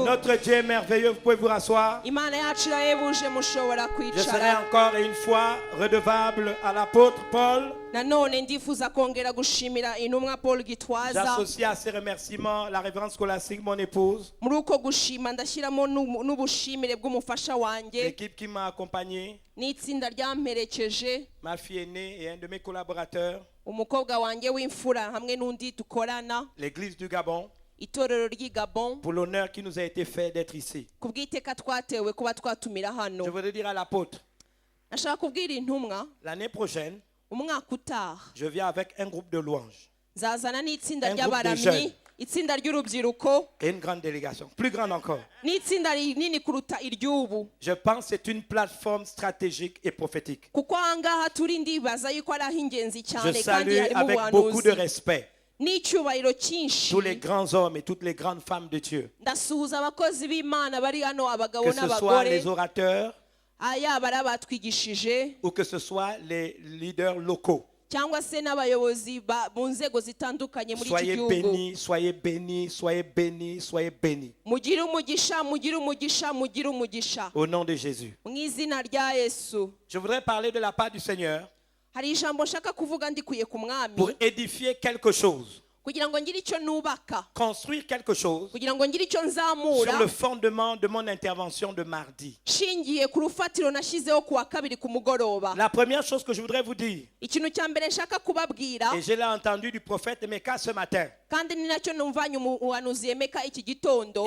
Notre Dieu est merveilleux, vous pouvez vous rasseoir. Je serai encore une fois redevable à l'apôtre Paul. J'associe à ces remerciements la révérende scolastique, mon épouse, l'équipe qui m'a accompagné, ma fille aînée et un de mes collaborateurs, l'église du Gabon, pour l'honneur qui nous a été fait d'être ici. Je voudrais dire à l'apôtre, l'année prochaine, je viens avec un groupe de louanges, un groupe de jeunes et une grande délégation, plus grande encore. Je pense que c'est une plateforme stratégique et prophétique. Je salue avec beaucoup de respect tous les grands hommes et toutes les grandes femmes de Dieu, que ce soit les orateurs ou que ce soit les leaders locaux. Soyez bénis, soyez bénis, soyez bénis, soyez bénis. Au nom de Jésus. Je voudrais parler de la part du Seigneur pour édifier quelque chose, construire quelque chose sur le fondement de mon intervention de mardi. La première chose que je voudrais vous dire, et je l'ai entendu du prophète Emeka ce matin,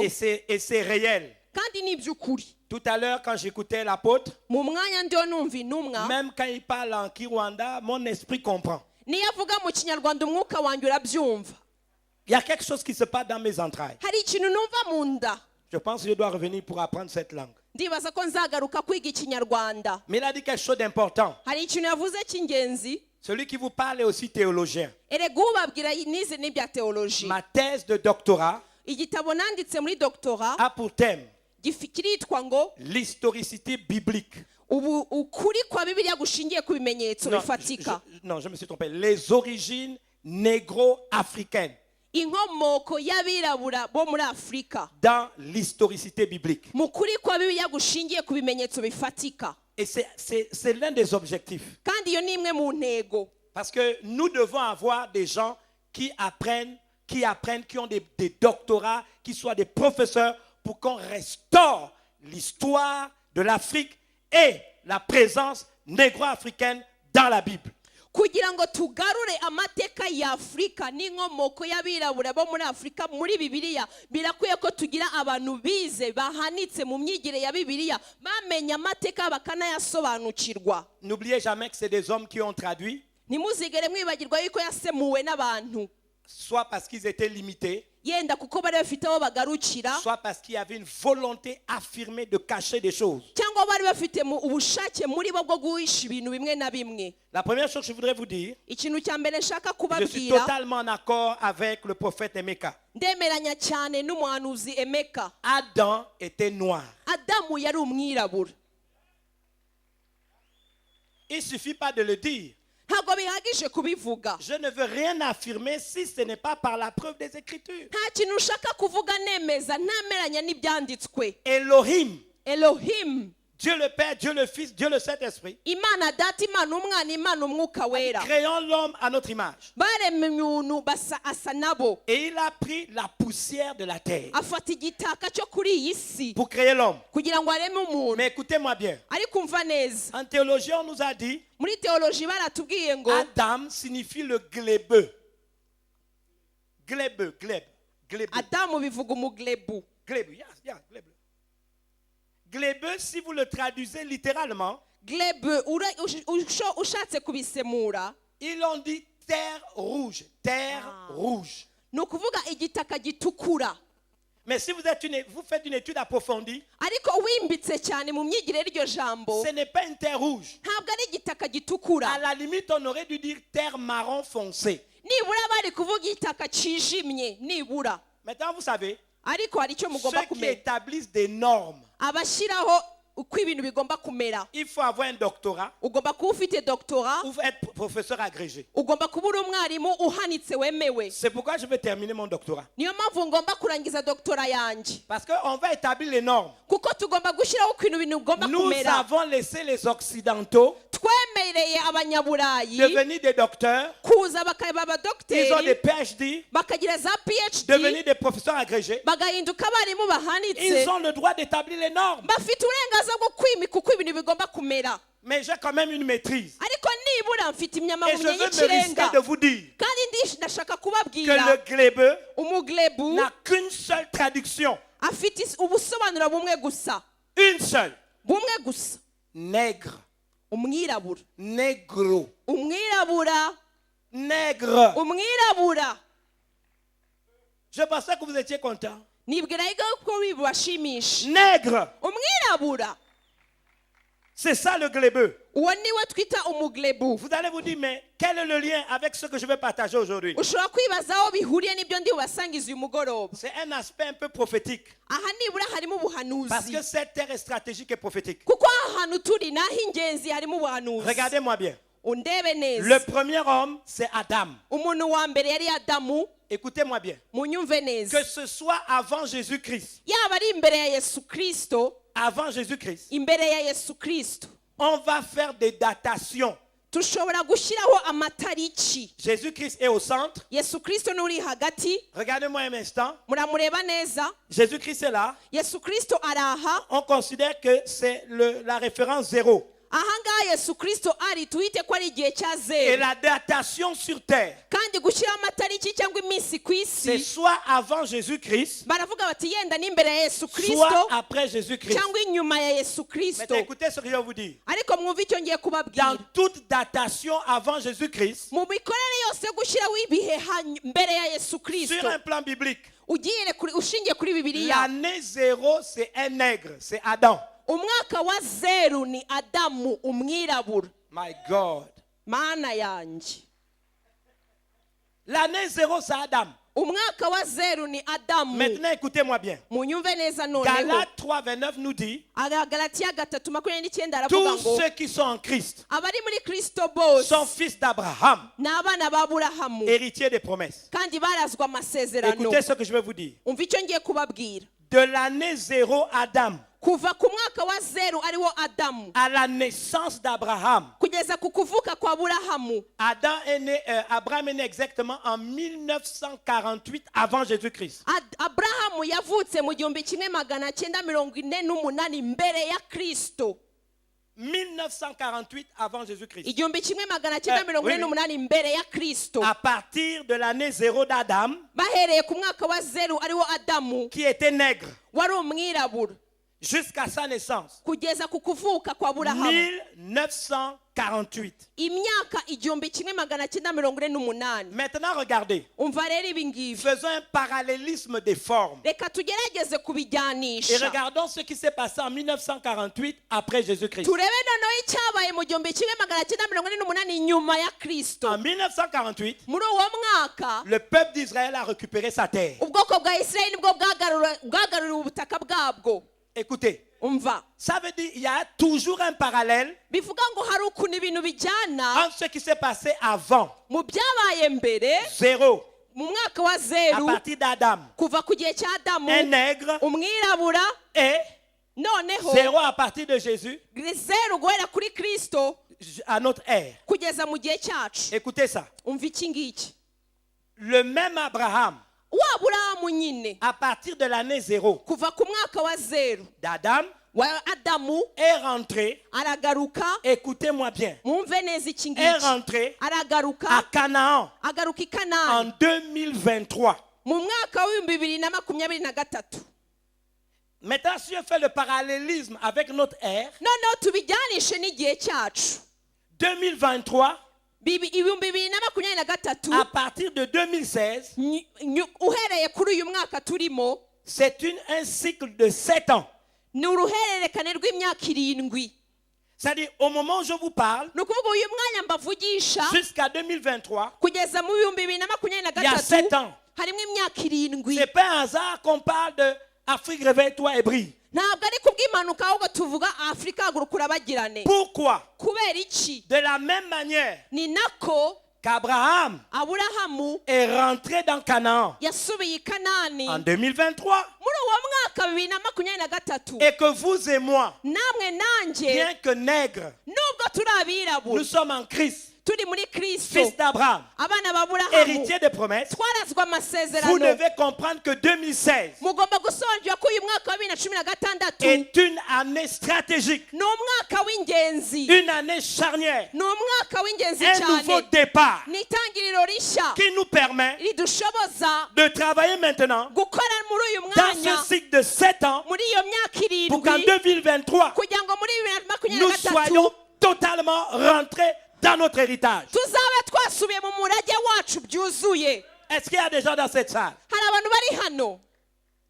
et c'est réel. Tout à l'heure, quand j'écoutais l'apôtre, même quand il parle en Kiwanda, mon esprit comprend. Il y a quelque chose qui se passe dans mes entrailles. Je pense que je dois revenir pour apprendre cette langue. Mais il a dit quelque chose d'important. Celui qui vous parle est aussi théologien. Ma thèse de doctorat a pour thème l'historicité biblique. Non, je me suis trompé. Les origines négro-africaines dans l'historicité biblique. Et c'est l'un des objectifs. Parce que nous devons avoir des gens qui apprennent, qui ont des doctorats, qui soient des professeurs, pour qu'on restaure l'histoire de l'Afrique et la présence négro-africaine dans la Bible. N'oubliez jamais que c'est des hommes qui ont traduit, soit parce qu'ils étaient limités, soit parce qu'il y avait une volonté affirmée de cacher des choses. La première chose que je voudrais vous dire, je suis totalement en accord avec le prophète Emeka. Adam était noir. Il ne suffit pas de le dire. Je ne veux rien affirmer si ce n'est pas par la preuve des Écritures. Elohim, Dieu le Père, Dieu le Fils, Dieu le Saint-Esprit, créons l'homme à notre image. Et il a pris la poussière de la terre pour créer l'homme. Mais écoutez-moi bien. En théologie, on nous a dit Adam signifie le glébeux. Glébeux. Glébeux, si vous le traduisez littéralement, ils ont dit terre rouge. Mais si vous faites une étude approfondie, ce n'est pas une terre rouge. À la limite, on aurait dû dire terre marron foncé. Maintenant, vous savez, ceux qui établissent des normes Il faut avoir un doctorat ou être professeur agrégé. C'est pourquoi je vais terminer mon doctorat. Parce qu'on va établir les normes. Nous avons laissé les Occidentaux devenir des docteurs. Ils ont des PhD, devenir des professeurs agrégés. Ils ont le droit d'établir les normes. Mais j'ai quand même une maîtrise. Et je veux me risquer de vous dire que le glébeux n'a qu'une seule traduction. Une seule. Nègre. Négro. Nègre. Je pensais que vous étiez content. Nègre. C'est ça le glébeux. Vous allez vous dire, mais quel est le lien avec ce que je vais partager aujourd'hui? C'est un aspect un peu prophétique. Parce que cette terre est stratégique et prophétique. Regardez-moi bien. Le premier homme, c'est Adam. Écoutez-moi bien. Que ce soit avant Jésus-Christ. Avant Jésus-Christ. On va faire des datations. Jésus-Christ est au centre. Regardez-moi un instant. Jésus-Christ est là. On considère que c'est la référence 0. Et la datation sur terre, c'est soit avant Jésus-Christ, soit après Jésus-Christ. Mais écoutez ce que je vais vous dire. Dans toute datation avant Jésus-Christ, sur un plan biblique, l'année 0, c'est un nègre, c'est Adam. My God. L'année 0, c'est Adam. Maintenant, écoutez-moi bien. Galates 3, 29 nous dit tous ceux qui sont en Christ sont fils d'Abraham, héritiers des promesses. Écoutez ce que je vais vous dire. De l'année 0, Adam, à la naissance d'Abraham, Abraham est né exactement en 1948 avant Jésus-Christ. 1948 avant Jésus-Christ. À partir de l'année 0 d'Adam, qui était nègre, jusqu'à sa naissance, 1948. Maintenant regardez, faisons un parallélisme des formes et regardons ce qui s'est passé en 1948 après Jésus-Christ. En 1948, le peuple d'Israël a récupéré sa terre. Écoutez, ça veut dire qu'il y a toujours un parallèle entre ce qui s'est passé avant 0, à partir d'Adam, un nègre, et 0 à partir de Jésus, à notre ère. Écoutez ça. Le même Abraham, à partir de l'année 0 d'Adam, est rentré, écoutez-moi bien, est rentré à Canaan en 2023. Maintenant, si je fais le parallélisme avec notre ère, 2023, à partir de 2016, c'est un cycle de 7 ans. C'est-à-dire, au moment où je vous parle, jusqu'à 2023, il y a 7 ans. C'est pas un hasard qu'on parle de Afrique, réveille-toi et brille. Pourquoi? De la même manière qu'Abraham est rentré dans Canaan en 2023 et que vous et moi, bien que nègres, nous sommes en Christ, fils d'Abraham, héritier des promesses. Vous devez comprendre que 2016 est une année stratégique, une année charnière, un nouveau départ qui nous permet de travailler maintenant dans ce cycle de 7 ans pour qu'en 2023 nous soyons totalement rentrés dans notre héritage. Est-ce qu'il y a des gens dans cette salle?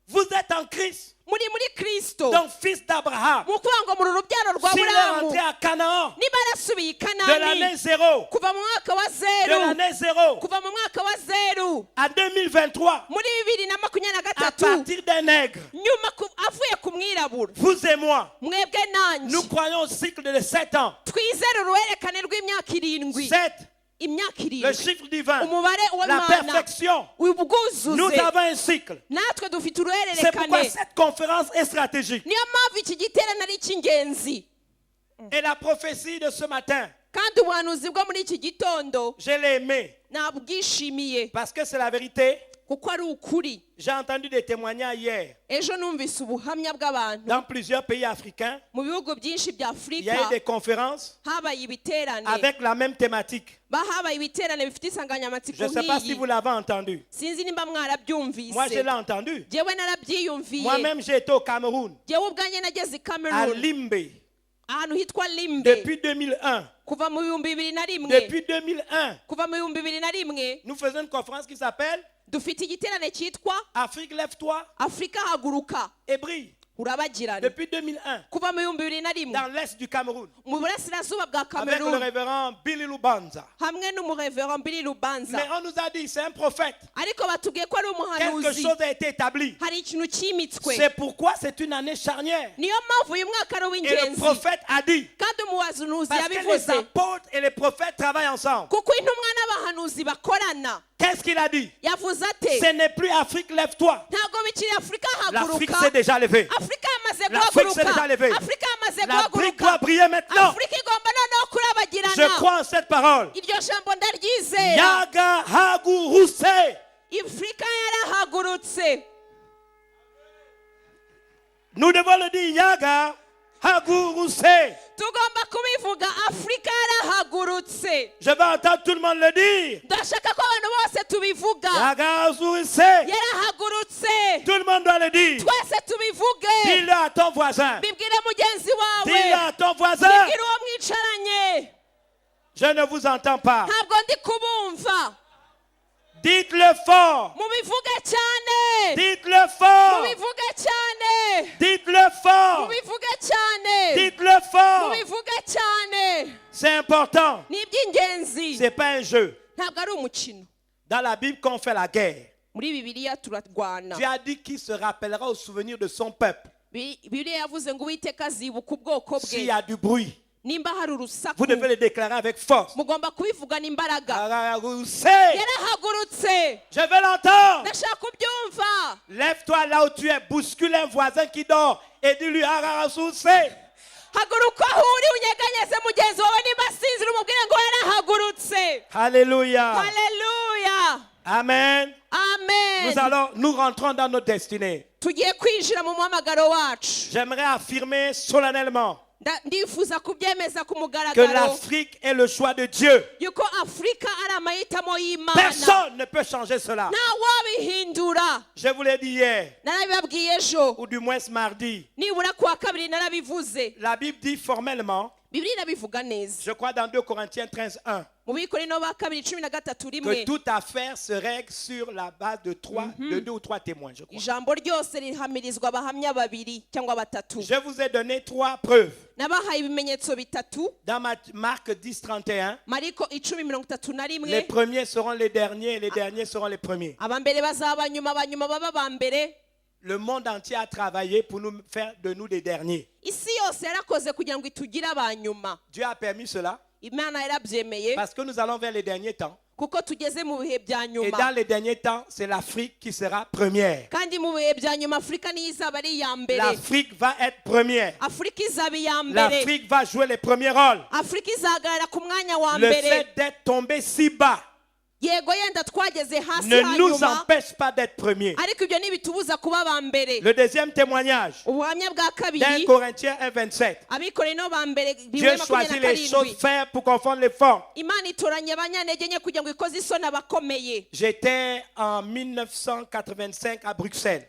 Vous êtes en Christ. Donc fils d'Abraham. S'il est rentré à Canaan de l'année 0, à 2023, à partir des nègres, vous et moi, nous croyons au cycle de 7 ans. 7, le chiffre divin, la perfection. Nous avons un cycle. C'est pourquoi cette conférence est stratégique. Et la prophétie de ce matin, je l'ai aimée parce que c'est la vérité. J'ai entendu des témoignages hier. Dans plusieurs pays africains, il y a eu des conférences avec la même thématique. Je ne sais pas si vous l'avez entendu. Moi, je l'ai entendu. Moi-même, j'ai été au Cameroun, à Limbe, depuis 2001. Depuis 2001, nous faisons une conférence qui s'appelle Afrique, lève-toi et brille. Depuis 2001, dans l'est du Cameroun, avec le révérend Billy Lubanza. Mais on nous a dit, c'est un prophète. Quelque chose a été établi. C'est pourquoi c'est une année charnière. Et le prophète a dit, parce que les apôtres et les prophètes travaillent ensemble. Qu'est-ce qu'il a dit? Ce n'est plus Afrique, lève-toi. L'Afrique s'est déjà levée. L'Afrique s'est déjà levée. L'Afrique doit briller maintenant. Je crois en cette parole. Yaga hagurutse. Nous devons le dire, Yaga hagurutse. Je vais entendre tout le monde le dire. Yaga hagurutse. Tout le monde doit le dire. Dis-le à ton voisin. Dis-le à ton voisin. Je ne vous entends pas. Dites-le fort. Dites-le fort. Dites-le fort. Dites-le fort. C'est important. Ce n'est pas un jeu. Dans la Bible, quand on fait la guerre, Dieu a dit qu'il se rappellera au souvenir de son peuple. S'il y a du bruit, vous devez le déclarer avec force. Je veux l'entendre. Lève-toi là où tu es, bouscule un voisin qui dort et dis-lui Alléluia. Alléluia. Amen. Amen. Nous rentrons dans notre destinée. J'aimerais affirmer solennellement que l'Afrique est le choix de Dieu. Personne ne peut changer cela. Je vous l'ai dit hier, ou du moins ce mardi. La Bible dit formellement, je crois dans 2 Corinthiens 13:1, que toute affaire se règle sur la base de 2 ou 3 témoins, je crois. Je vous ai donné 3 preuves. Dans Marc 10:31, les premiers seront les derniers et les derniers seront les premiers. le monde entier a travaillé pour nous faire de nous des derniers. Dieu a permis cela parce que nous allons vers les derniers temps. Et dans les derniers temps, c'est l'Afrique qui sera première. L'Afrique va être première. L'Afrique va jouer les premiers rôles. Le fait d'être tombé si bas ne nous empêche pas d'être premiers. Le deuxième témoignage, d'un Corinthiens 1,27. Dieu choisit les choses faire pour confondre les forts. J'étais en 1985 à Bruxelles.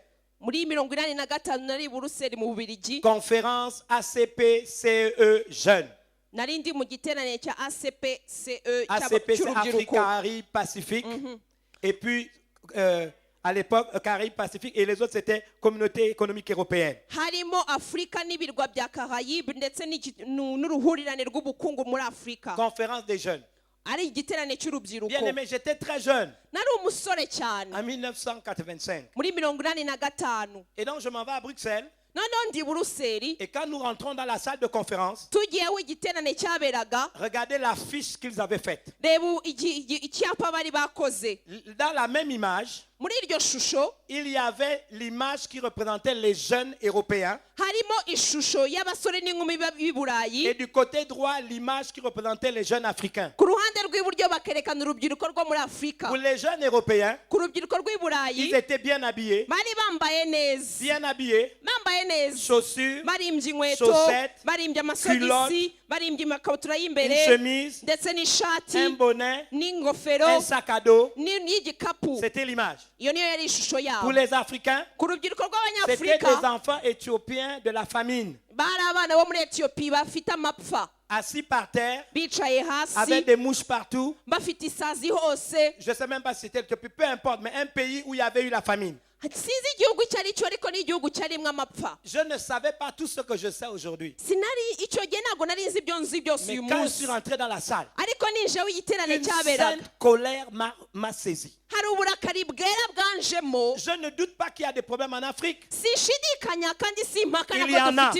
Conférence ACP-CE Jeunes. ACP, c'est Afrique, Caraïbes, Pacifique. Et puis, à l'époque, Caraïbes, Pacifique. Et les autres, c'était Communauté économique européenne. Conférence des jeunes. Bien aimé, j'étais très jeune. En 1985. Et donc, je m'en vais à Bruxelles. Et quand nous rentrons dans la salle de conférence, regardez la fiche qu'ils avaient faite. Dans la même image, il y avait l'image qui représentait les jeunes européens. Et du côté droit, l'image qui représentait les jeunes africains. Pour les jeunes européens, ils étaient bien habillés. Bien habillés. Chaussures, chaussettes, culottes, une chemise, un bonnet, un sac à dos. C'était l'image. Pour les Africains, c'était des enfants éthiopiens de la famine. Assis par terre, avec des mouches partout. Je ne sais même pas si c'était l'Éthiopie, peu importe, mais un pays où il y avait eu la famine. Je ne savais pas tout ce que je sais aujourd'hui. Mais quand je suis rentré dans la salle, une sainte colère m'a saisi. Je ne doute pas qu'il y a des problèmes en Afrique. Il y en a.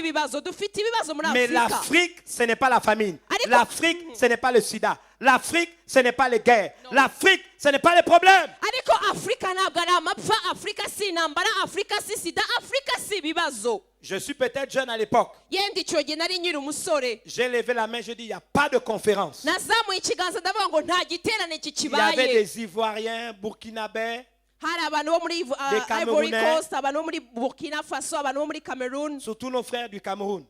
Mais l'Afrique, ce n'est pas la famine. L'Afrique, ce n'est pas le sida. L'Afrique, ce n'est pas les guerres. L'Afrique, ce n'est pas les problèmes. Je suis peut-être jeune à l'époque. J'ai levé la main, je dis, il n'y a pas de conférence. Il y avait des Ivoiriens, Burkinabés, des Camerounais, surtout nos frères du Cameroun.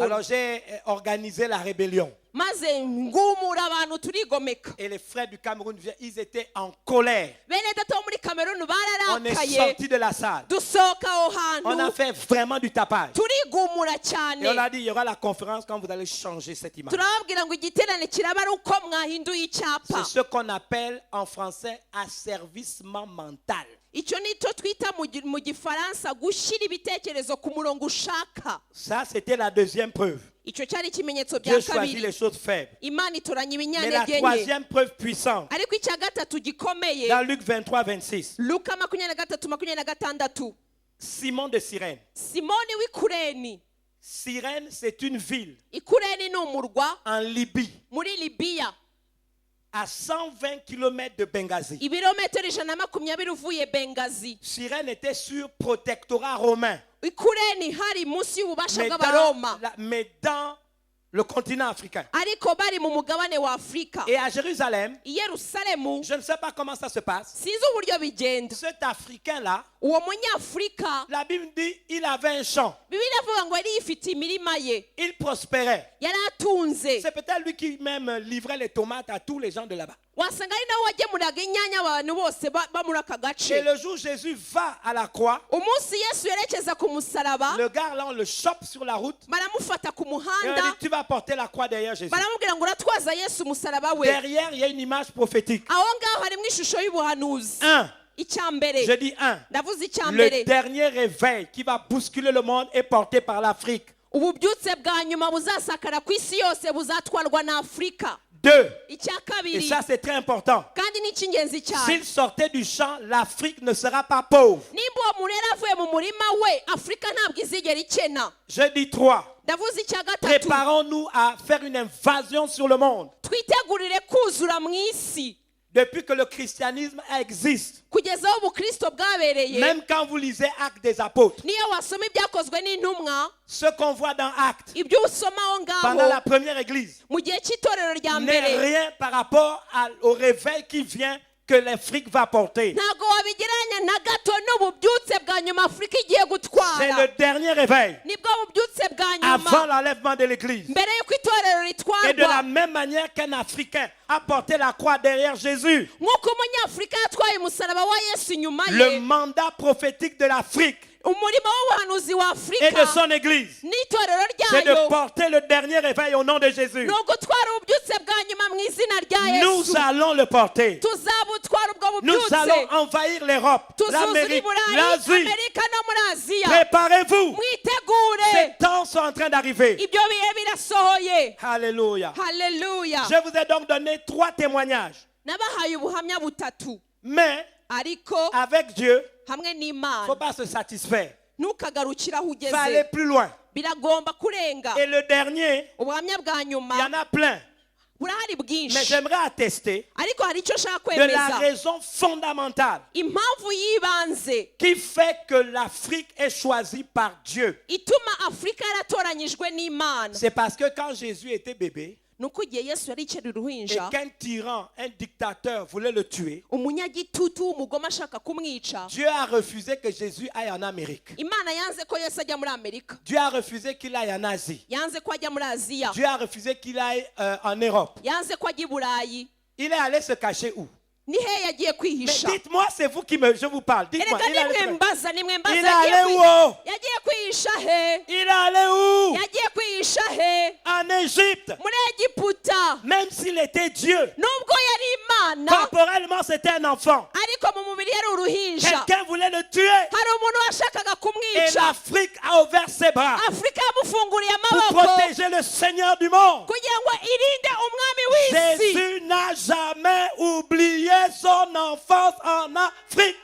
Alors j'ai organisé la rébellion. Et les frères du Cameroun, ils étaient en colère. On est sortis de la salle. On a fait vraiment du tapage. Et on a dit, il y aura la conférence quand vous allez changer cette image. C'est ce qu'on appelle en français asservissement mental. Ça, c'était la deuxième preuve. Dieu choisit les choses faibles. Mais la troisième preuve puissante, dans Luc 23, 26, Simon de Cyrène. Cyrène, c'est une ville en Libye, à 120 km de Benghazi. Cyrène était sur protectorat romain. Mais dans le continent africain. Et à Jérusalem, je ne sais pas comment ça se passe. Cet Africain-là, la Bible dit il avait un champ. Il prospérait. C'est peut-être lui qui même livrait les tomates à tous les gens de là-bas. Et le jour où Jésus va à la croix, le gars là on le chope sur la route. Et on dit tu vas porter la croix derrière Jésus. Derrière il y a une image prophétique. Je dis un. Le dernier réveil qui va bousculer le monde est porté par l'Afrique. 2. Et ça, c'est très important. S'il sortait du champ, l'Afrique ne sera pas pauvre. Je dis 3. Préparons-nous à faire une invasion sur le monde. Depuis que le christianisme existe, même quand vous lisez Actes des Apôtres, ce qu'on voit dans Actes, pendant la première église, n'est rien par rapport au réveil qui vient que l'Afrique va porter. C'est le dernier réveil avant l'enlèvement de l'église. Et de la même manière qu'un Africain a porté la croix derrière Jésus, le mandat prophétique de l'Afrique et de son église, c'est de porter le dernier réveil au nom de Jésus. Nous allons le porter. Nous allons envahir l'Europe, l'Amérique, l'Asie. Préparez-vous. Ces temps sont en train d'arriver. Alléluia. Je vous ai donc donné 3 témoignages. Mais avec Dieu, il ne faut pas se satisfaire. Il faut aller plus loin. Et le dernier, il y en a plein. Mais j'aimerais attester de la raison fondamentale qui fait que l'Afrique est choisie par Dieu. C'est parce que quand Jésus était bébé, et qu'un tyran, un dictateur voulait le tuer, Dieu a refusé que Jésus aille en Amérique. Dieu a refusé qu'il aille en Asie. Dieu a refusé qu'il aille en Europe. Il est allé se cacher où? Mais dites-moi, c'est vous qui je vous parle. Dites-moi, il est allé où? Il est allé où? En Égypte. Même s'il était Dieu, corporellement c'était un enfant. Quelqu'un voulait le tuer. Et l'Afrique a ouvert ses bras pour protéger le Seigneur du monde. Jésus n'a jamais oublié son enfance en Afrique.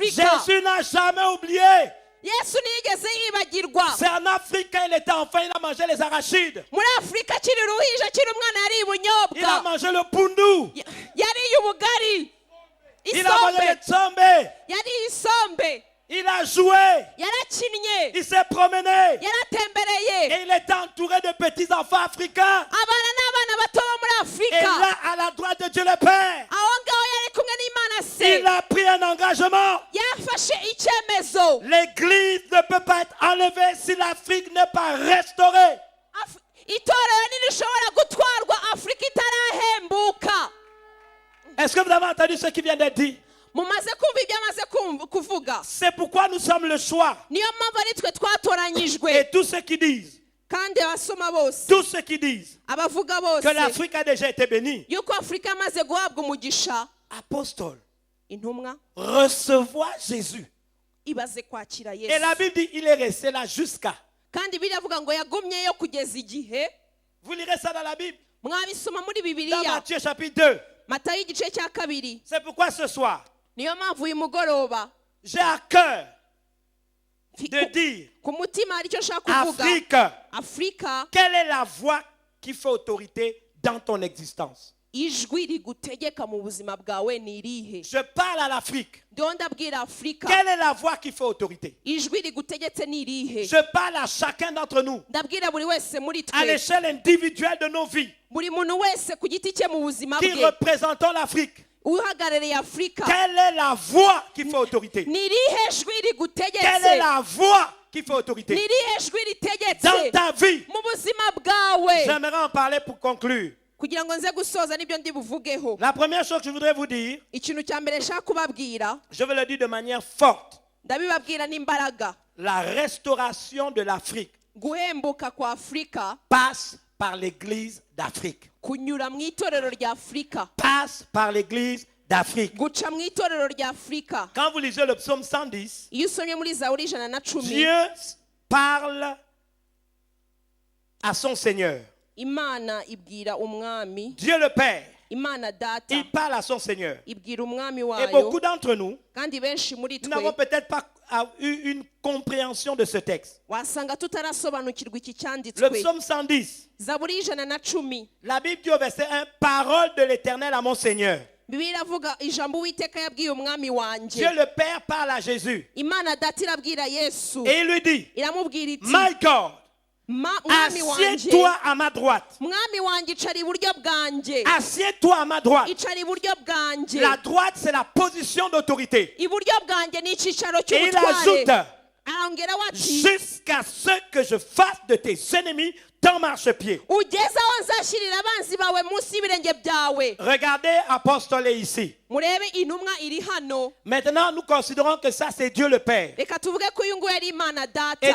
Jésus n'a jamais oublié. C'est en Afrique qu'il était enfant, il a mangé les arachides. Il a mangé le pundu. Il a mangé le tsombe. Il a joué. Il s'est promené. Et il était entouré de petits enfants africains. Et là, à la droite de Dieu le Père, il a pris un engagement. L'Église ne peut pas être enlevée si l'Afrique n'est pas restaurée. Est-ce que vous avez entendu ce qui vient d'être dit? C'est pourquoi nous sommes le choix. Et tous ceux qui disent que l'Afrique a déjà été bénie, apostole, recevoir Jésus. Et la Bible dit il est resté là jusqu'à. Vous lirez ça dans la Bible, dans Matthieu chapitre 2. C'est pourquoi ce soir j'ai à cœur de dire Afrique, quelle est la voix qui fait autorité dans ton existence? Je parle à l'Afrique. Quelle est la voix qui fait autorité? Je parle à chacun d'entre nous à l'échelle individuelle de nos vies qui représentons l'Afrique. Quelle est la voix qui fait autorité? Quelle est la voix qui fait autorité dans ta vie? J'aimerais en parler pour conclure. La première chose que je voudrais vous dire, je veux le dire de manière forte, la restauration de l'Afrique passe par l'Église d'Afrique. Passe par l'Église d'Afrique. Quand vous lisez le psaume 110, Dieu parle à son Seigneur. Dieu le Père, il parle à son Seigneur. Et beaucoup d'entre nous n'avons peut-être pas eu une compréhension de ce texte. Le psaume 110, la Bible dit au verset 1, parole de l'Éternel à mon Seigneur. Dieu le Père parle à Jésus. Et il lui dit, My God, assieds-toi à ma droite. Assieds-toi à ma droite. La droite, c'est la position d'autorité. Et il ajoute, jusqu'à ce que je fasse de tes ennemis ton marchepied. Regardez apostolé ici. Maintenant, nous considérons que ça, c'est Dieu le Père. Et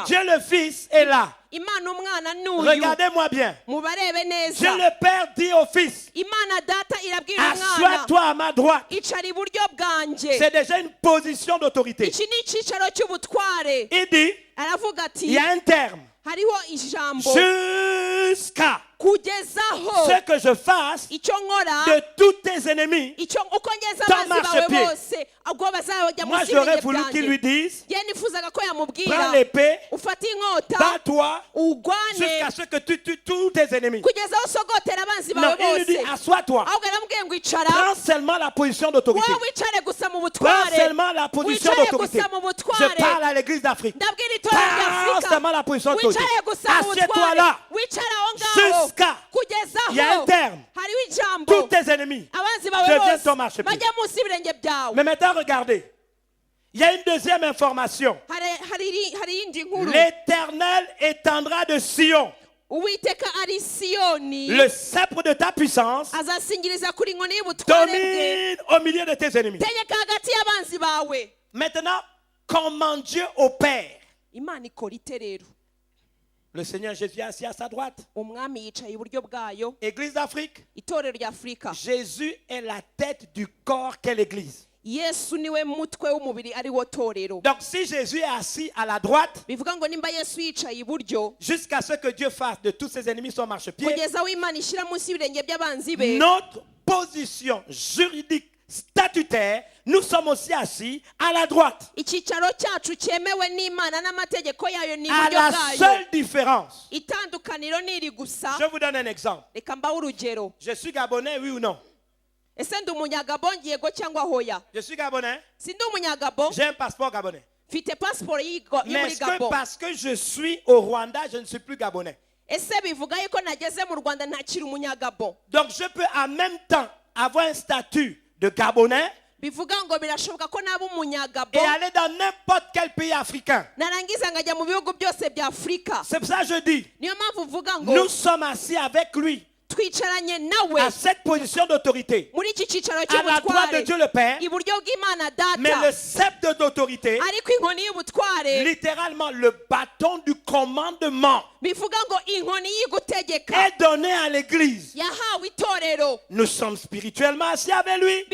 Dieu le Fils est là. Regardez-moi bien. Dieu le Père dit au Fils, assois-toi à ma droite. C'est déjà une position d'autorité. Il dit, il y a un terme. Jusqu'à ce que je fasse de tous tes ennemis ton marchepied. Moi, j'aurais voulu qu'il lui dise, prends l'épée, bats-toi jusqu'à ce que tu tues tous tes ennemis. Non, il lui dit, assois-toi. Prends seulement la position d'autorité. Prends seulement la position d'autorité. Je parle à l'église d'Afrique. Prends seulement la position d'autorité. Assieds-toi là. Jusqu'à, il y a un terme, tous tes ennemis deviennent ton marchepied. Mais maintenant, regardez. Il y a une deuxième information. L'Éternel étendra de Sion le sceptre de ta puissance, domine au milieu de tes ennemis. Maintenant, comment Dieu opère? Le Seigneur Jésus est assis à sa droite. Église d'Afrique. Jésus est la tête du corps qu'est l'Église. Donc si Jésus est assis à la droite, jusqu'à ce que Dieu fasse de tous ses ennemis son marchepied, notre position juridique statutaire, nous sommes aussi assis à la droite. À la seule différence, je vous donne un exemple. Je suis Gabonais, oui ou non? Je suis Gabonais. J'ai un passeport gabonais. Mais est-ce que parce que je suis au Rwanda, je ne suis plus Gabonais? Donc je peux en même temps avoir un statut de Gabonais et aller dans n'importe quel pays africain. C'est pour ça que je dis, nous sommes assis avec lui à cette position d'autorité, à la droite de Dieu le Père. Mais le sceptre d'autorité, littéralement le bâton du commandement, est donné à l'église. Nous sommes spirituellement assis avec lui.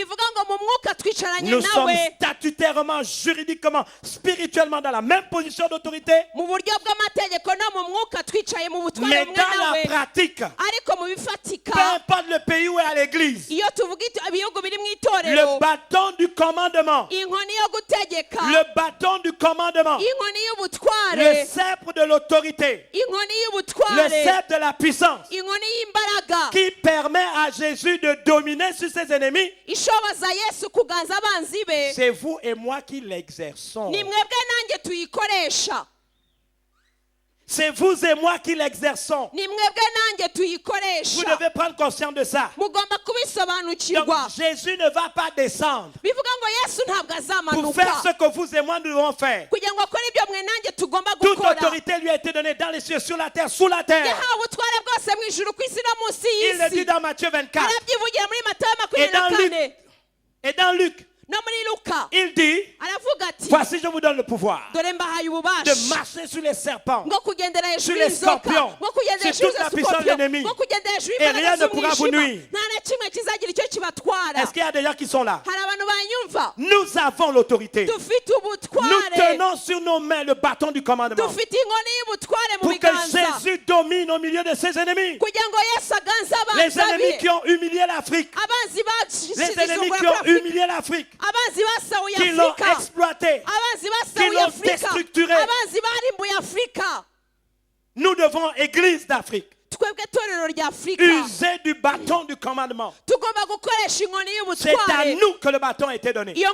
Nous sommes statutairement, juridiquement, spirituellement dans la même position d'autorité. Mais dans la pratique, peu importe le pays où est à l'église, le bâton du commandement, le bâton du commandement, le sceptre de l'autorité, le sceptre de la puissance qui permet à Jésus de dominer sur ses ennemis, c'est vous et moi qui l'exerçons. C'est vous et moi qui l'exerçons. Vous devez prendre conscience de ça. Donc, Jésus ne va pas descendre pour faire ce que vous et moi nous devons faire. Toute autorité lui a été donnée dans les cieux, sur la terre, sous la terre. Il le dit dans Matthieu 24. Et dans Luc, il dit, voici je vous donne le pouvoir de marcher sur les serpents, sur les scorpions, sur toute la puissance de l'ennemi, et rien ne pourra vous nuire. Est-ce qu'il y a des gens qui sont là? Nous avons l'autorité. Nous tenons sur nos mains le bâton du commandement. Pour que Jésus domine au milieu de ses ennemis. Les ennemis qui ont humilié l'Afrique. Les ennemis qui ont humilié l'Afrique. Qui l'ont exploité. Qui l'ont déstructuré. Nous devons, Église d'Afrique, user du bâton du commandement. C'est à nous que le bâton a été donné. Et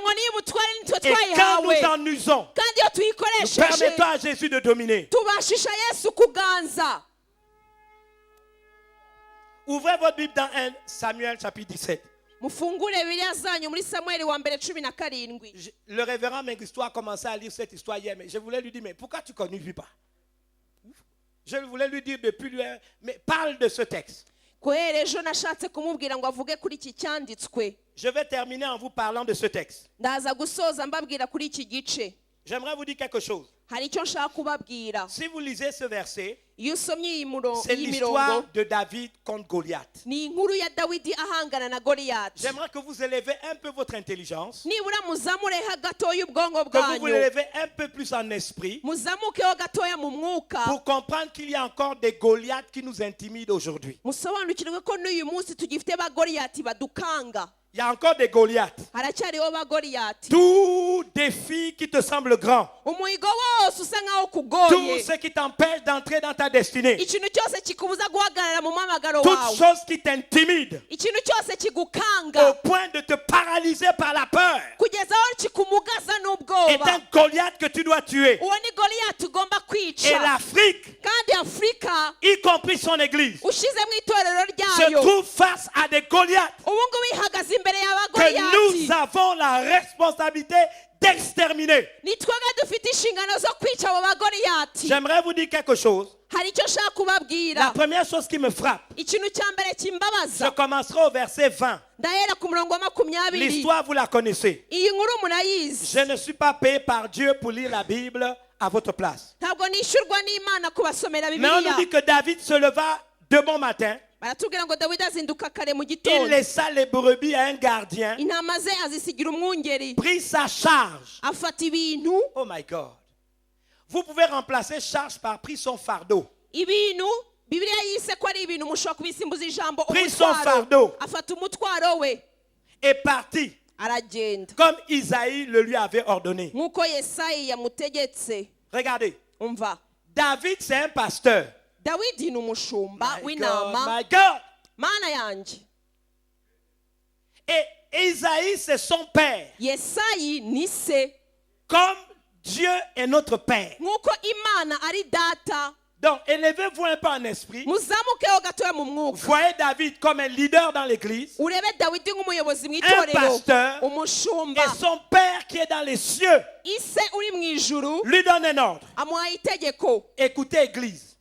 quand nous en usons, nous permettons à Jésus de dominer. Ouvrez votre Bible dans 1 Samuel chapitre 17. Le révérend Mengistu a commencé à lire cette histoire hier, mais je voulais lui dire, mais pourquoi tu ne conduis pas? Je voulais lui dire depuis lui, mais parle de ce texte. Je vais terminer en vous parlant de ce texte. J'aimerais vous dire quelque chose. Si vous lisez ce verset, c'est l'histoire de David contre Goliath. J'aimerais que vous élevez un peu votre intelligence, que vous l'élevez un peu plus en esprit, pour comprendre qu'il y a encore des Goliaths qui nous intimident aujourd'hui. Il y a encore des Goliaths. Tout défi qui te semble grand. Tout ce qui t'empêche d'entrer dans ta destinée. Toute chose qui t'intimide. Au point de te paralyser par la peur. Est un Goliath que tu dois tuer. Et l'Afrique, y compris son église, se trouve face à des Goliaths que nous avons la responsabilité d'exterminer. J'aimerais vous dire quelque chose. La première chose qui me frappe, je commencerai au verset 20. L'histoire, vous la connaissez. Je ne suis pas payé par Dieu pour lire la Bible à votre place. Mais on nous dit que David se leva de bon matin. Il laissa les brebis à un gardien, prit sa charge. Oh my God. Vous pouvez remplacer charge par pris son fardeau. Prit son fardeau et partit comme Isaïe le lui avait ordonné. Regardez, David c'est un pasteur. My God. Et Isaïe c'est son père. Comme Dieu est notre père. Donc, élevez-vous un peu en esprit. Voyez David comme un leader dans l'église, un pasteur, et son père qui est dans les cieux lui donne un ordre. Écoutez, église.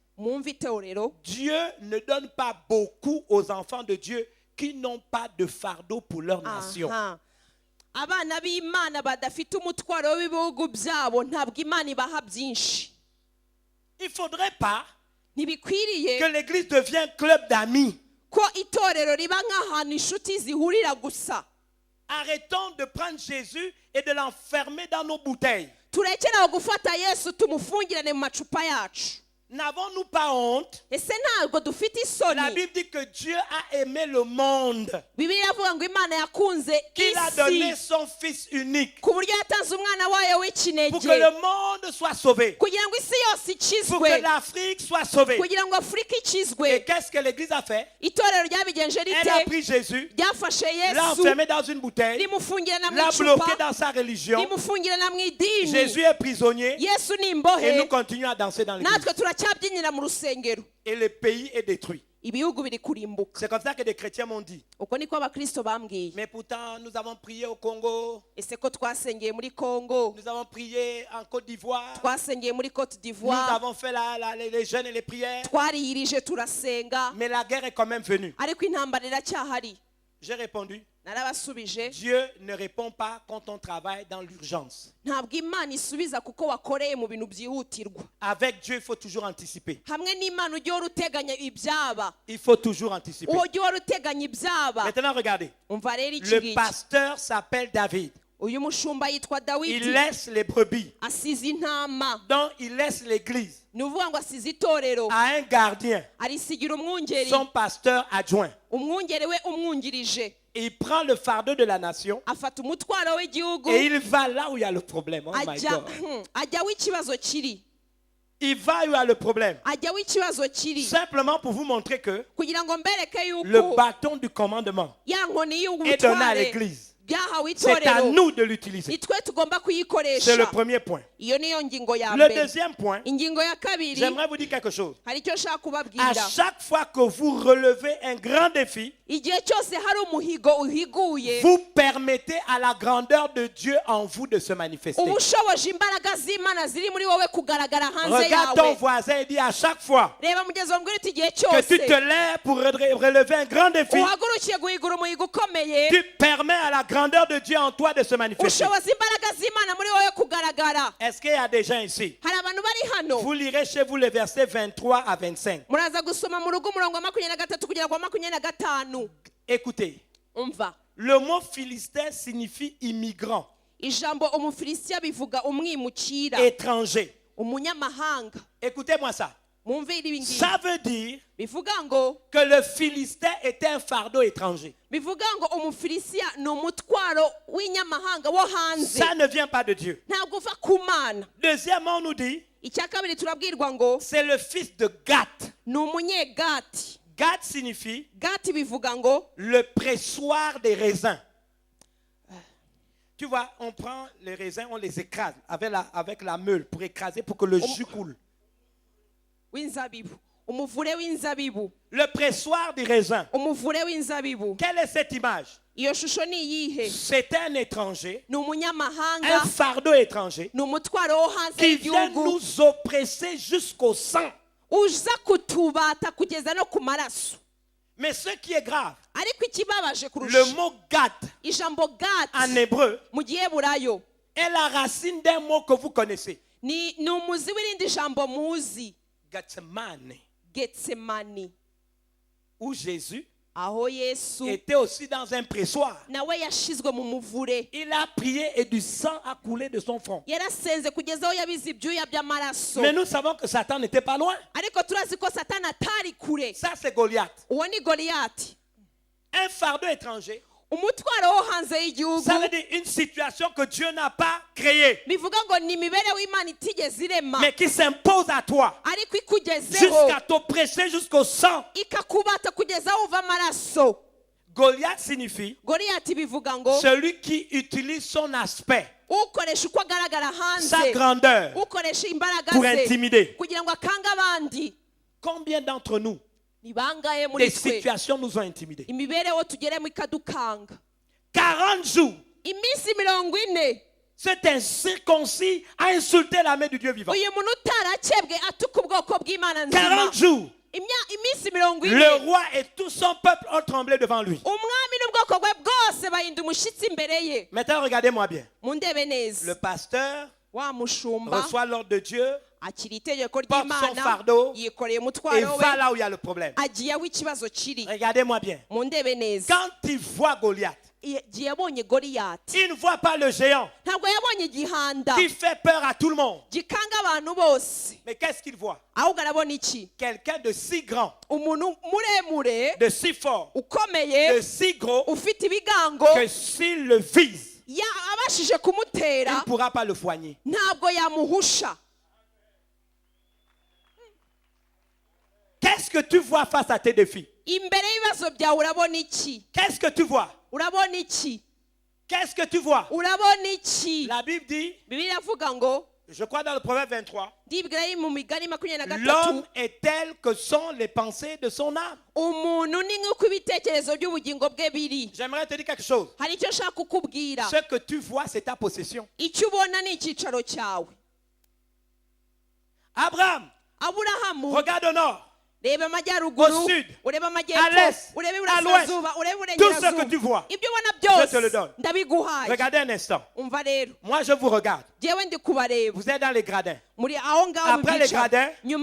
Dieu ne donne pas beaucoup aux enfants de Dieu qui n'ont pas de fardeau pour leur nation. Il ne faudrait pas que l'église devienne un club d'amis. Arrêtons de prendre Jésus et de l'enfermer dans nos bouteilles. N'avons-nous pas honte? La Bible dit que Dieu a aimé le monde, qu'il a donné son Fils unique pour que le monde soit sauvé, pour que l'Afrique soit sauvée. Et qu'est-ce que l'Église a fait? Elle a pris Jésus, l'a enfermé dans une bouteille, l'a bloqué dans sa religion. Jésus est prisonnier et nous continuons à danser dans l'Église. Et le pays est détruit. C'est comme ça que des chrétiens m'ont dit. Mais pourtant, nous avons prié au Congo. Nous avons prié en Côte d'Ivoire. Nous avons fait les jeûnes et les prières. Mais la guerre est quand même venue. J'ai répondu. Dieu ne répond pas quand on travaille dans l'urgence. Avec Dieu, il faut toujours anticiper. Il faut toujours anticiper. Maintenant, regardez. Le pasteur s'appelle David. Il laisse les brebis. Donc, il laisse l'église à un gardien, son pasteur adjoint. Il prend le fardeau de la nation et il va là où il y a le problème. Oh my God. Il va où il y a le problème. Simplement pour vous montrer que le bâton du commandement est donné à l'église. C'est à nous de l'utiliser. C'est le premier point. Le deuxième point, j'aimerais vous dire quelque chose. À chaque fois que vous relevez un grand défi, vous permettez à la grandeur de Dieu en vous de se manifester. Regarde ton voisin et dis à chaque fois que tu te lèves pour relever un grand défi, tu permets à la grandeur de Dieu en toi de se manifester. Est-ce qu'il y a des gens ici? Vous lirez chez vous les versets 23 à 25. Écoutez, le mot philistin signifie immigrant, étranger. Écoutez-moi ça. Ça veut dire que le Philistin était un fardeau étranger. Ça ne vient pas de Dieu. Deuxièmement, on nous dit c'est le fils de Gath. Gath signifie le pressoir des raisins. Tu vois, on prend les raisins, on les écrase avec la meule pour écraser, pour que le jus coule. Le pressoir des raisins. Quelle est cette image? C'est un étranger, un fardeau étranger qui vient nous oppresser jusqu'au sang. Mais ce qui est grave, le mot Gath en hébreu est la racine d'un mot que vous connaissez. Gethsemane, où Jésus était aussi dans un pressoir. Il a prié et du sang a coulé de son front. Mais nous savons que Satan n'était pas loin. Ça, c'est Goliath. Un fardeau étranger. Ça veut dire une situation que Dieu n'a pas créée, mais qui s'impose à toi jusqu'à t'oppresser jusqu'au sang. Goliath signifie celui qui utilise son aspect, sa grandeur pour intimider. Combien d'entre nous, des situations nous ont intimidés? 40 jours. Cet incirconcis a insulté la main du Dieu vivant. 40 jours. Le roi et tout son peuple ont tremblé devant lui. Maintenant, regardez-moi bien. Le pasteur reçoit l'ordre de Dieu, porte son fardeau et va là où il y a le problème. Regardez-moi bien. Quand il voit Goliath, il ne voit pas le géant qui fait peur à tout le monde. Mais qu'est-ce qu'il voit? Quelqu'un de si grand, de si fort, de si gros, que s'il le vise, il ne pourra pas le soigner. Qu'est-ce que tu vois face à tes défis? Qu'est-ce que tu vois? Qu'est-ce que tu vois? La Bible dit, je crois dans le Proverbe 23, l'homme est tel que sont les pensées de son âme. J'aimerais te dire quelque chose. Ce que tu vois, c'est ta possession. Abraham, regarde au nord. au sud, à l'est, à l'ouest, tout ce que tu vois, je te le donne. Regardez un instant. Moi, je vous regarde. Vous êtes dans les gradins. Après les gradins, il y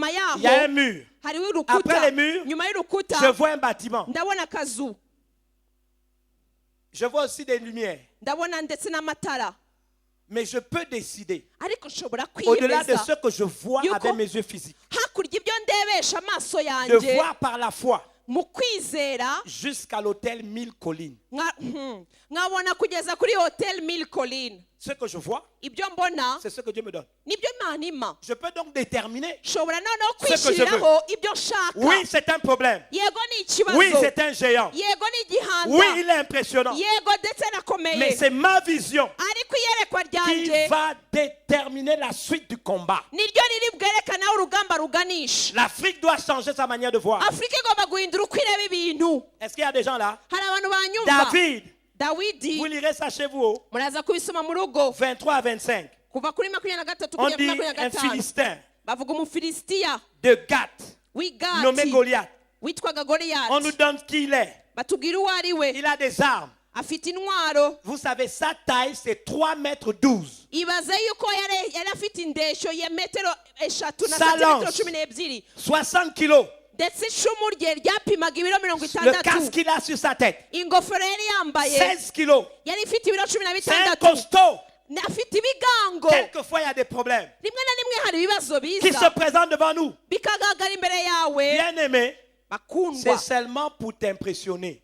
a un mur. Après les murs, je vois un bâtiment. Je vois aussi des lumières. Mais je peux décider, au-delà de ce que je vois avec mes yeux physiques, de voir par la foi jusqu'à l'hôtel 1000 collines. Ce que je vois, c'est ce que Dieu me donne. Je peux donc déterminer ce que je veux. Oui, c'est un problème. Oui, c'est un géant. Oui, il est impressionnant. Mais c'est ma vision qui va déterminer la suite du combat. L'Afrique doit changer sa manière de voir. Est-ce qu'il y a des gens là? David, vous lirez ça chez vous. 23 à 25. On dit un Philistin de Gath, nommé Goliath. On nous donne qui il est. Il a des armes. Vous savez, sa taille, c'est 3 mètres 12. Sa lance, 60 kilos. Le casque qu'il a sur sa tête, 16 kilos. C'est un costaud. Quelquefois, il y a des problèmes qui se présentent devant nous. Bien aimé, c'est seulement pour t'impressionner.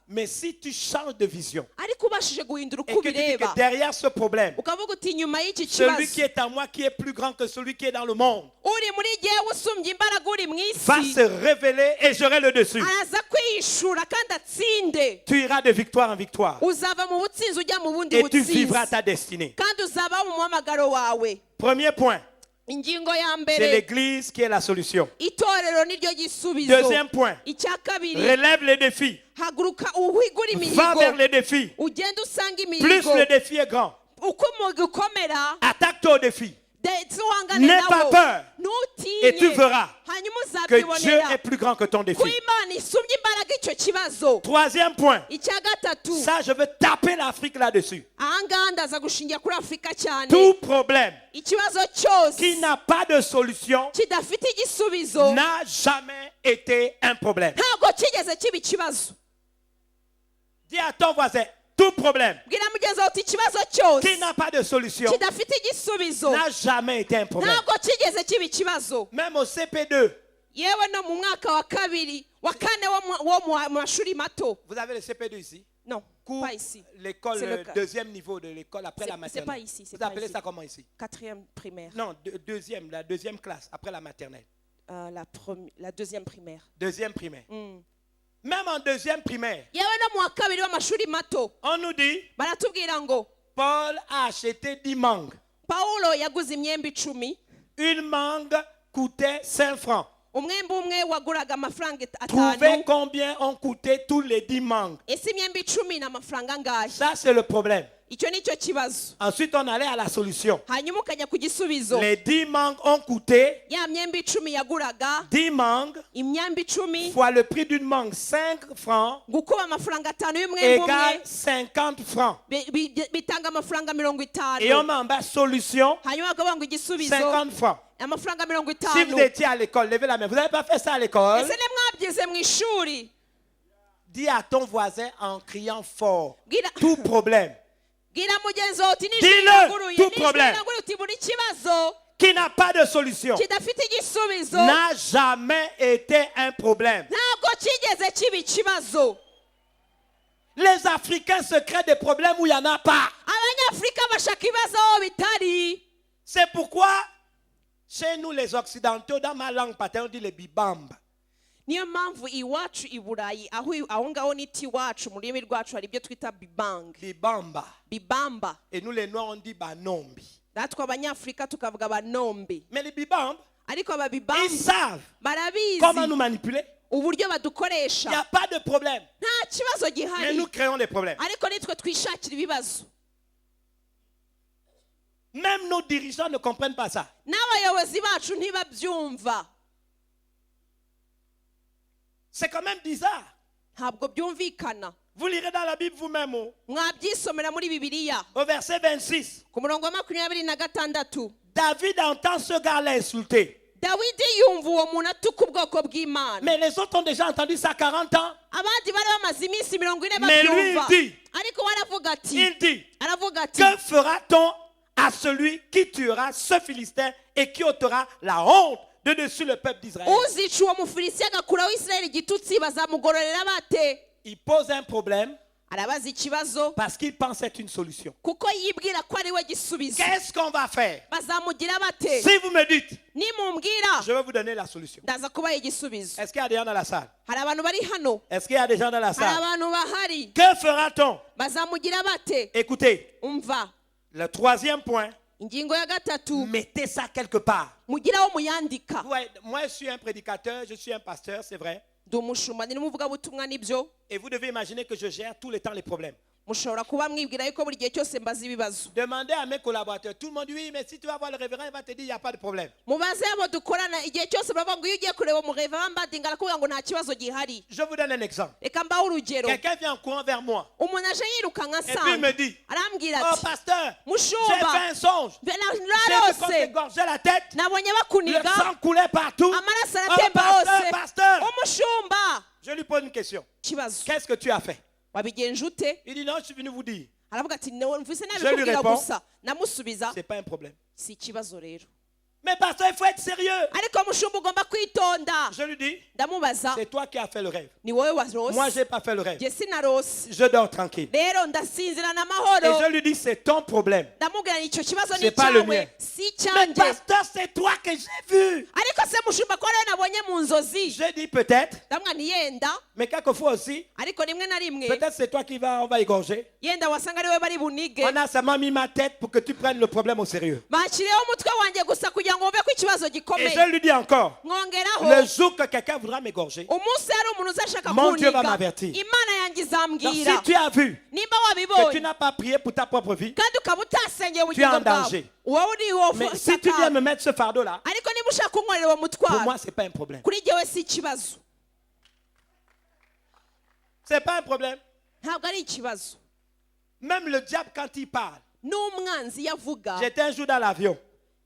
Mais si tu changes de vision et que tu dis que derrière ce problème, celui qui est en moi qui est plus grand que celui qui est dans le monde va se révéler et j'aurai le dessus. Tu iras de victoire en victoire et tu vivras ta destinée. Premier point. C'est l'église qui est la solution. Deuxième point, relève les défis. Va vers les défis. Plus le défi est grand, attaque-toi au défi. N'aie pas peur et tu verras que Dieu est plus grand que ton défi. Troisième point, ça je veux taper l'Afrique là-dessus. Tout problème qui n'a pas de solution n'a jamais été un problème. Dis à ton voisin, tout problème qui n'a pas de solution n'a jamais été un problème. Même au CP2. Vous avez le CP2 ici? Non, pas ici. L'école, le deuxième niveau de l'école après la maternelle. C'est pas ici. Vous appelez ça comment ici? 4e primaire. Non, la deuxième classe après la maternelle. La deuxième primaire. Deuxième primaire. Même en deuxième primaire, on nous dit Paul a acheté 10 mangues. Une mangue coûtait 5 francs. Trouvez combien ont coûté tous les 10 mangues. Ça, c'est le problème. Ensuite, on allait à la solution. Les 10 mangues ont coûté 10 mangues fois le prix d'une mangue, 5 francs, égale 50 francs. Et on met en bas solution 50 francs. Si vous étiez à l'école, levez la main. Vous n'avez pas fait ça à l'école? Dis à ton voisin en criant fort. Tout problème. Dis-le, tout problème qui n'a pas de solution n'a jamais été un problème. Les Africains se créent des problèmes où il n'y en a pas. C'est pourquoi chez nous les Occidentaux, dans ma langue paternelle, on dit les bibambes. niyo mpamvu iwacu i Burayi aho ngaho niti iwacu mu rurimi rwacu hari ibyo twita bibamba et nous les noirs on dit banombi. natwe abanyafrika tukavuga banombi. Mais les bibambes, ariko ababibamba ils savent barabizi comment nous manipuler. uburyo badukoresha. Il n'y a pas de problème. nta kibazo gihari. Mais nous créons des problèmes. ariko nitwe twishakira ibibazo. Même nos dirigeants ne comprennent pas ça. n'abayobozi bacu ntibabyumva. C'est quand même bizarre. ntabwo byumvikana. Vous lirez dans la Bible vous-même. Mwabyisomera muri Bibiliya. Au verset 26. Ku murongo wa 26. David entend ce gars l'insulter. Dawidi yumva uwo muntu atuka ubwoko bw'Imana. Mais les autres ont déjà entendu ça 40 ans. Abandi bari bamaze iminsi 40 Mais lui babyumva. il dit, Ariko aravuga ati, que fera-t-on à celui qui tuera ce Philistin et qui ôtera la honte de dessus le peuple d'Israël? uzica uwo Mufilisitiya agakuraho Isirayeli igitutsi bazamugororera bate? Il pose un problème Arabaza ikibazo parce qu'il pense être une solution. kuko yibwira ko ari we gisubizo. Qu'est-ce qu'on va faire? Bazamugira bate? Si vous me dites, Nimumbwira je vais vous donner la solution. ndaza kubaha igisubizo. Est-ce qu'il y a des gens dans la salle? Hari abantu bari hano, Est-ce qu'il y a des gens dans la hari salle? abantu bahari. Que fera-t-on? Bazamugira bate? Écoutez, Umva, le troisième point, ingingo ya gatatu, mettez ça quelque part. mugiraho muyandika. Ouais, moi, je suis un prédicateur, je suis un pasteur, c'est vrai. Ndi umushumba ni n'umuvugabutumwa nibyo. Et vous devez imaginer que je gère tout le temps les problèmes. Mushobora kuba mwibwira yuko buri gihe cyose mbaza ibibazo. Demandez à mes collaborateurs. Tout le monde dit oui, mais si tu vas voir le révérend, il va te dire il n'y a pas de problème. Mubaze abo dukorana igihe cyose baravuga ngo iyo ugiye kureba umureva bambadinga arakubwira ngo nta kibazo gihari. Je vous donne un exemple. Reka mbaho urugero. Quelqu'un vient en courant vers moi. Umuntu aje yiruka nka Et puis il me dit, arambwira oh ati, pasteur, j'ai mushumba fait un songe. J'ai vu qu'on narose s'égorgeait la tête. nabonye Le bakuniga sang coulait partout. amaraso Oh aratemba pasteur, hose. pasteur. Umushumba Je lui pose une question. kibazo Qu'est-ce que tu as fait? wabigenje ute? Il dit non, je suis venu vous dire. aravuga ati mvise Je lui nabikubwira réponds, gusa. Namusubiza c'est pas un problème. si ikibazo rero. Mais pasteur, il faut être sérieux. Ariko mushumba ugomba kwitonda. Je lui dis, Ndamubaza, c'est toi qui as fait le rêve. ni wowe warose? Moi, je n'ai pas fait le rêve. Jye sinarose. Je dors tranquille. Rero ndasinzira Et n'amahoro. je lui dis, c'est ton problème. Ndamubwira ni icyo kibazo ni C'est pas le mien. icyawe si Mais icyanjye. pasteur, c'est toi que j'ai vu. Ariko se mushumba ko rero nabonye mu nzozi. J'ai dit peut-être, Ndamubwira ni yenda, mais quelquefois aussi, ariko rimwe na rimwe peut-être c'est toi qui on va égorger. yenda wasanga ari we bari bunige. On a seulement mis ma tête pour que tu prennes le problème au sérieux. Bakiriyeho umutwe wanjye gusa kugira ngo wumve ko ikibazo Et gikomeye. je lui dis encore, Mwongeraho le jour que quelqu'un voudra m'égorger, umunsi hari umuntu uzashaka Mon Dieu va kuniga, m'avertir. Imana yanjye donc izambwira. si tu as vu Nimba que tu wabibonye n'as pas prié pour ta propre vie, kandi ukaba utasengeye tu es ubugingo en bwawe, danger. wowe uri wowe Mais si tu viens me mettre ce fardeau-là, ariko niba ushaka kunkorera uwo pour mutwaro moi, ce n'est pas un problème. kuri jyewe si ikibazo, Ce n'est pas un problème. ntabwo ari ikibazo. Même le diable, quand il parle, N'umwanzi yavuga j'étais un jour dans l'avion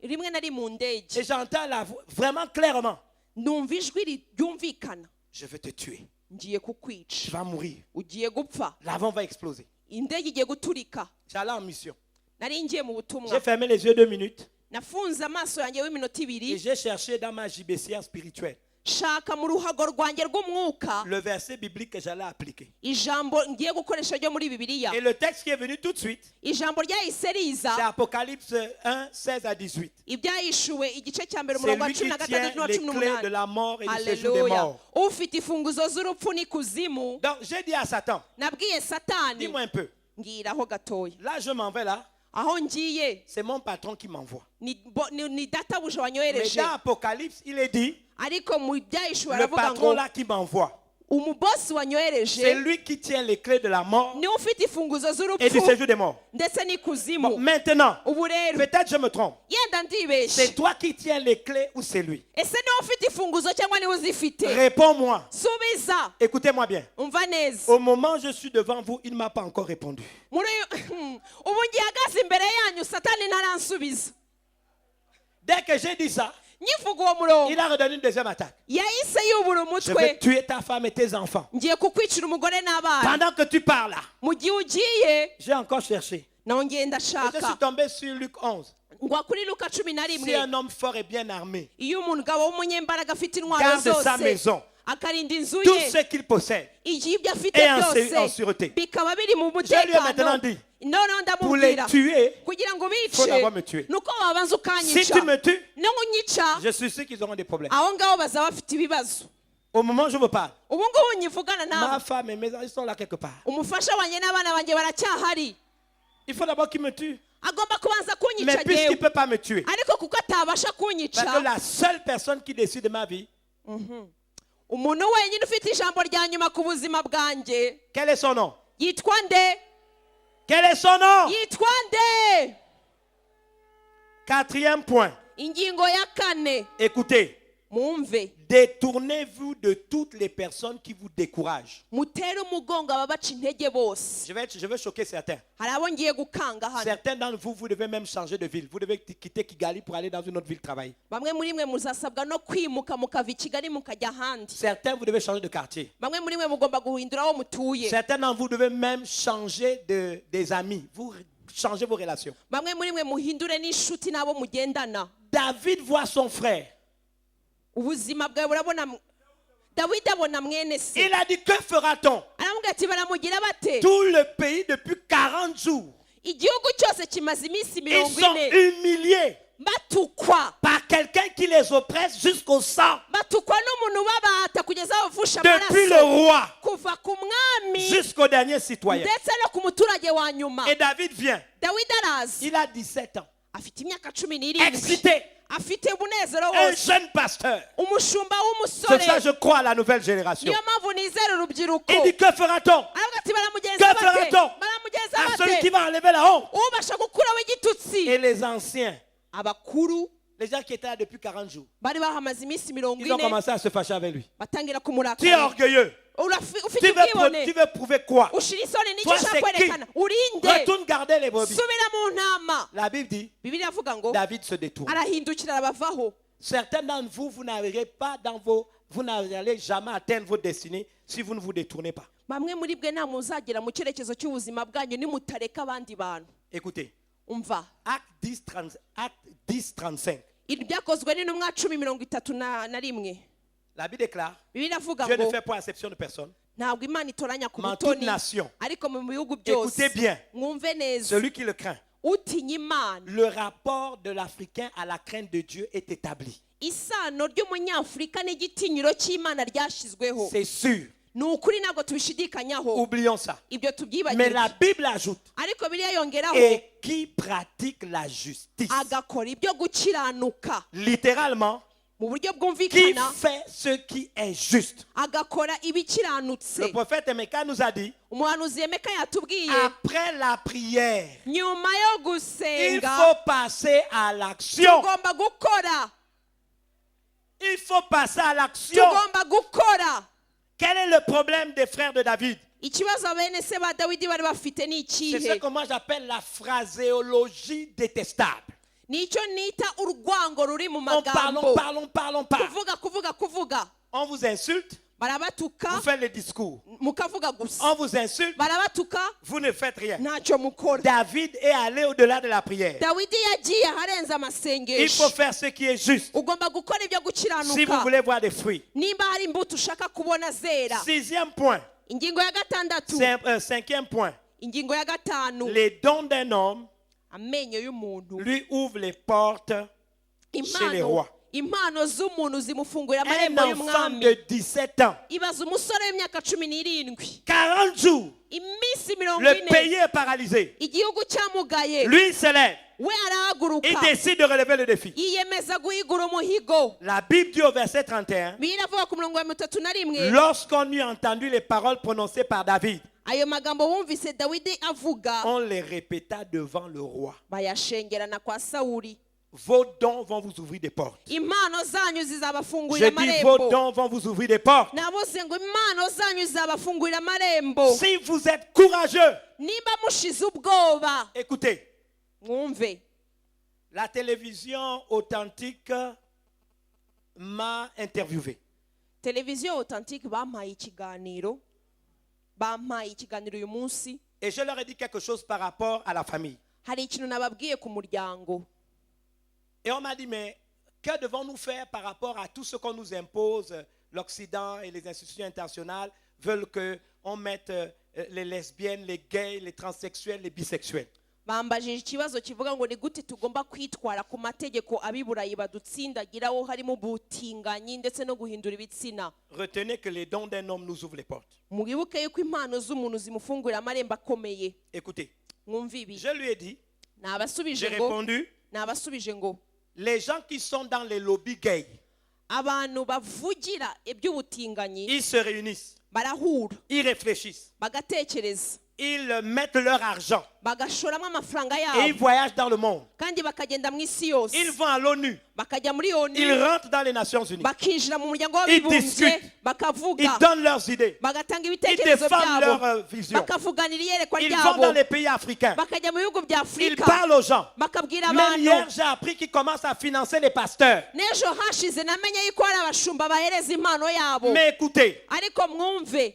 rimwe na rimwe mu ndege et j'entends la voix vraiment clairement. numva ijwi ryumvikana, Je vais te tuer. ngiye Tu kukwica, vas mourir. ugiye gupfa, L'avion va exploser. indege igiye guturika. J'allais en mission. Nari ngiye mu butumwa, J'ai fermé les yeux 2 minutes nafunze amaso yanjye w'iminota et ibiri, j'ai cherché dans ma JBCR spirituelle shaka mu ruhago rwanjye rw'umwuka le verset biblique que j'allais appliquer. ijambo ngiye gukoresha ryo muri Bibiliya. Et le texte qui est venu tout de suite, Ijambo ryahise c'est riza Apocalypse 1, 16 à 18. ibyahishuwe igice cya mbere C'est umurongo wa lui qui 16 tient n'uwa les clés de 18. la mort et du séjour des Alléluia. morts. Ufite imfunguzo z'urupfu n'ikuzimu. Donc j'ai dit à Satan, Nabwiye Satani, dis-moi un peu. mbwiraho gatoya, Là, je m'en vais là. aho ngiye C'est mon patron qui m'envoie. ni databuja Mais wanyohereje. dans Apocalypse, il est dit, Ariko mu byahishuwe le aravuga patron ngo là qui m'envoie, umubosi c'est wanyohereje lui qui tient les clés de la mort niwe ufite imfunguzo et du z'urupfu séjour des morts. ndetse Bon, n'ikuzimu. maintenant, Ubu rero peut-être je me trompe. yenda ndibeshye, C'est toi qui tiens les clés ou c'est lui? ese niwe ufite imfunguzo cyangwa niwe uzifite? Réponds-moi. Subiza, Écoutez-moi bien. umva neza. Au moment où je suis devant vous, il ne m'a pas encore répondu. Muri ubu ngihagaze imbere yanyu Satani ntaransubiza. Dès que j'ai dit ça, Nyivuga uwo murongo il a redonné une deuxième attaque. yahise yubura Je vais umutwe, tuer ta femme et tes enfants. ngiye kukwicira umugore n'abana. Pendant que tu parles là, Mu gihe ugiye j'ai encore cherché. nongeye Et je suis ndashaka tombé sur Luc 11. ngwa kuri Luka 11. Si un homme fort et bien armé Iyo umugabo w'umunyembaraga afite intwaro garde sa zose maison, akarinda inzu tout ye, ce qu'il possède, ibyo afite et en byose sûreté. bikaba biri mu Je lui ai maintenant mutekano, dit, noneho pour les ndamubwira tuer, kugira ngo faut bice d'abord me tuer. nuko wabanza Si ukanyica. tu me tues, Nunyica je suis sûr qu'ils auront des problèmes. aho ngaho bazaba bafite ibibazo. Au moment où je vous parle, Ubu ngubu nyivugana ma nawe, femme et mes enfants, ils sont là quelque part. umufasha wanjye n'abana banjye baracyahari. Il faut d'abord qu'il me tue. Agomba kubanza Mais kunyica puisqu'il ne jewe, peut pas me tuer, ariko kuko atabasha parce que kunyica, la seule personne qui décide de ma vie, umuntu wenyine ufite ijambo rya nyuma ku buzima bwanjye quel est son nom? yitwa nde? Quel est son nom? Yitwa nde? 4e point. Ingingo ya 4, Écoutez, Mwumve. Détournez-vous de toutes les personnes qui vous découragent. Mutere umugongo ababaca intege bose. Je vais choquer certains. Hari abo ngiye gukanga hano. Certains d'entre vous, vous devez même changer de ville. Vous devez quitter Kigali pour aller dans une autre ville travailler. Bamwe muri mwe muzasabwa no kwimuka mukava i Kigali mukajya ahandi. Certains, vous devez changer de quartier. Bamwe muri mwe mugomba guhindura aho mutuye. Certains d'entre vous devez même changer des amis. Vous changez vos relations. Bamwe muri mwe muhindure n'inshuti n'abo mugendana. David voit son frère. Ubuzima bwawe burabona. Dawidi abona mwene se. Il a dit, que fera-t-on? Aramubwira ati baramugira bate? Tout le pays depuis 40 jours. Igihugu cyose kimaze iminsi Ils sont 40. humiliés Batukwa. par quelqu'un qui les oppresse jusqu'au sang. Batukwa n'umuntu babahata kugeza bavusha amaraso. Depuis le roi Kuva ku mwami jusqu'au dernier citoyen. ndetse no ku muturage wa nyuma. Et David vient. Dawidi arazi. Il a 17 ans. Afite imyaka 17. Excité. Afite umunezero Un wose. jeune pasteur. Umushumba C'est ça, w'umusore. je crois, à la nouvelle génération. Niyo mpamvu nizera urubyiruko. Il dit, que fera-t-on Aravuga ati baramugenza Que bate? fera-t-on Baramugenza à celui bate? qui va enlever la honte? Ubasha gukuraho igitutsi. Et les anciens, Abakuru les gens qui étaient là depuis 40 jours, bari bahamaze iminsi ils ont 40 commencé à se fâcher avec lui. batangira Tu es kumurakara. orgueilleux. Ufite Tu ubwibone. veux prouver quoi? Ushira isoni n'icyo Toi, ushaka c'est qui? kwerekana. Urinde. Retourne garder les brebis. Subira mu ntama. La Bible dit, Bibiliya avuga ngo David se détourne. arahindukira arabavaho. Certains d'entre vous, vous n'allez jamais atteindre votre destinée si vous ne vous détournez pas. Bamwe muri bwe nta muzagera mu cyerekezo cy'ubuzima bwanyu nimutareka abandi bantu. Écoutez, Umva. Acte 10, 35. Ibi byakozwe n'intumwa 10:31. La Bible déclare, Bibiliya avuga Dieu ne ngo fait pas exception de personne. ntabwo Imana itoranya ku Mais toute butoni nation. ariko mu bihugu Écoutez byose. bien, Mwumve neza. celui qui le craint. Utinya Imana. Le rapport de l'Africain à la crainte de Dieu est établi. Isano ry'umunyafurika n'igitinyiro cy'Imana ryashizweho. C'est sûr. Ni ukuri ntabwo tubishidikanyaho. Oublions ça. Ibyo Mais la tubyibagirwe. Bible ajoute, Ariko Bibiliya yongeraho et qui pratique la justice. agakora ibyo gukiranuka Littéralement, mu buryo qui bwumvikana, fait ce qui est juste. agakora ibikiranutse. Le prophète Emeka nous a dit, Umuhanuzi Yemeka yatubwiye après la prière, nyuma yo il gusenga faut passer à l'action. tugomba gukora. Il faut passer à l'action. Tugomba gukora. Quel est le problème des frères de David? Ikibazo bene se ba Dawidi bari bafite ni C'est ce ikihe? que moi j'appelle la phraséologie détestable. Nicyo nita urwango ruri mu On parle, magambo. on parle. Kuvuga. On vous insulte, Barabatuka vous faites le discours. mukavuga gusa. On vous insulte, Barabatuka vous ne faites rien. ntacyo mukora. David est allé au-delà de la prière. Dawidi yagiye aharenze Il faut amasengesho. faire ce qui est juste. Ugomba gukora ibyo Si vous gukiranuka. voulez voir des fruits. Nimba hari imbuto ushaka kubona zera. 6e point. Ingingo ya gatandatu. 5e point. Ingingo ya gatanu. Les dons d'un homme Amenyo y'umuntu. lui ouvrent les portes chez les rois. Impano z'umuntu zimufungurira Un amarembo enfant y'umwami. de 17 ans, Ibaza umusore w'imyaka 17. 40 jours, Iminsi le 40. pays est paralysé. Igihugu cyamugaye. Lui, il se lève. We arahaguruka. Il décide de relever le défi. Yiyemeza guhigura umuhigo. La Bible dit au verset 31, Bibiliya avuga ku murongo wa 31. lorsqu'on eut entendu les paroles prononcées par David, Ayo magambo bumvise Dawidi avuga on les répéta devant le roi. bayashengerana kwa Sawuli. Vos dons vont vous ouvrir des portes. Impano zanyu Je zizabafungurira dis, vos amarembo. dons vont vous ouvrir des portes. Navuze ngo impano zanyu zizabafungurira amarembo. Si vous êtes courageux, Nimba mushize ubwoba, écoutez, mwumve. la télévision authentique m'a interviewé. Televiziyo authentique bampaye ikiganiro. Uyu munsi. Et je leur ai dit quelque chose par rapport à la famille. Hari ikintu nababwiye ku muryango. Et on m'a dit, mais que devons-nous faire par rapport à tout ce qu'on nous impose? L'Occident et les institutions internationales veulent qu'on mette les lesbiennes, les gays, les transsexuels, les bisexuels. Bambajije ikibazo kivuga ngo ni gute tugomba kwitwara ku mategeko abiburayi badutsindagiraho harimo ubutinganyi ndetse no guhindura ibitsina. Retenez que les dons d'un homme nous ouvrent les portes. Mugibuke yuko impano z'umuntu zimufungurira amarembo akomeye. Écoutez, Mwumve ibi. je lui ai dit, j'ai Nabasubije ngo répondu, nabasubije ngo les gens qui sont dans les lobbies gays, abantu bavugira iby'ubutinganyi ils se réunissent, barahura ils réfléchissent. bagatekereza ils mettent leur argent bagashoramo amafaranga et yabo ils voyagent dans le monde. kandi bakagenda mu isi yose Ils vont à l'ONU. bakajya muri ONU Ils rentrent dans les Nations Unies. bakinjira mu muryango Ils w'abibumbye discutent. bakavuga Ils donnent leurs idées. bagatanga Ils ibitekerezo défendent byabo leur vision. bakavuganira iyerekwa Ils vont dans ryabo les pays africains. bakajya mu bihugu bya Ils afurika parlent aux gens. bakabwira Même abantu hier, j'ai appris qu'ils commencent à financer les pasteurs. n'ejo hashize namenye yuko hari abashumba bahereza impano yabo Mais écoutez, ariko mwumve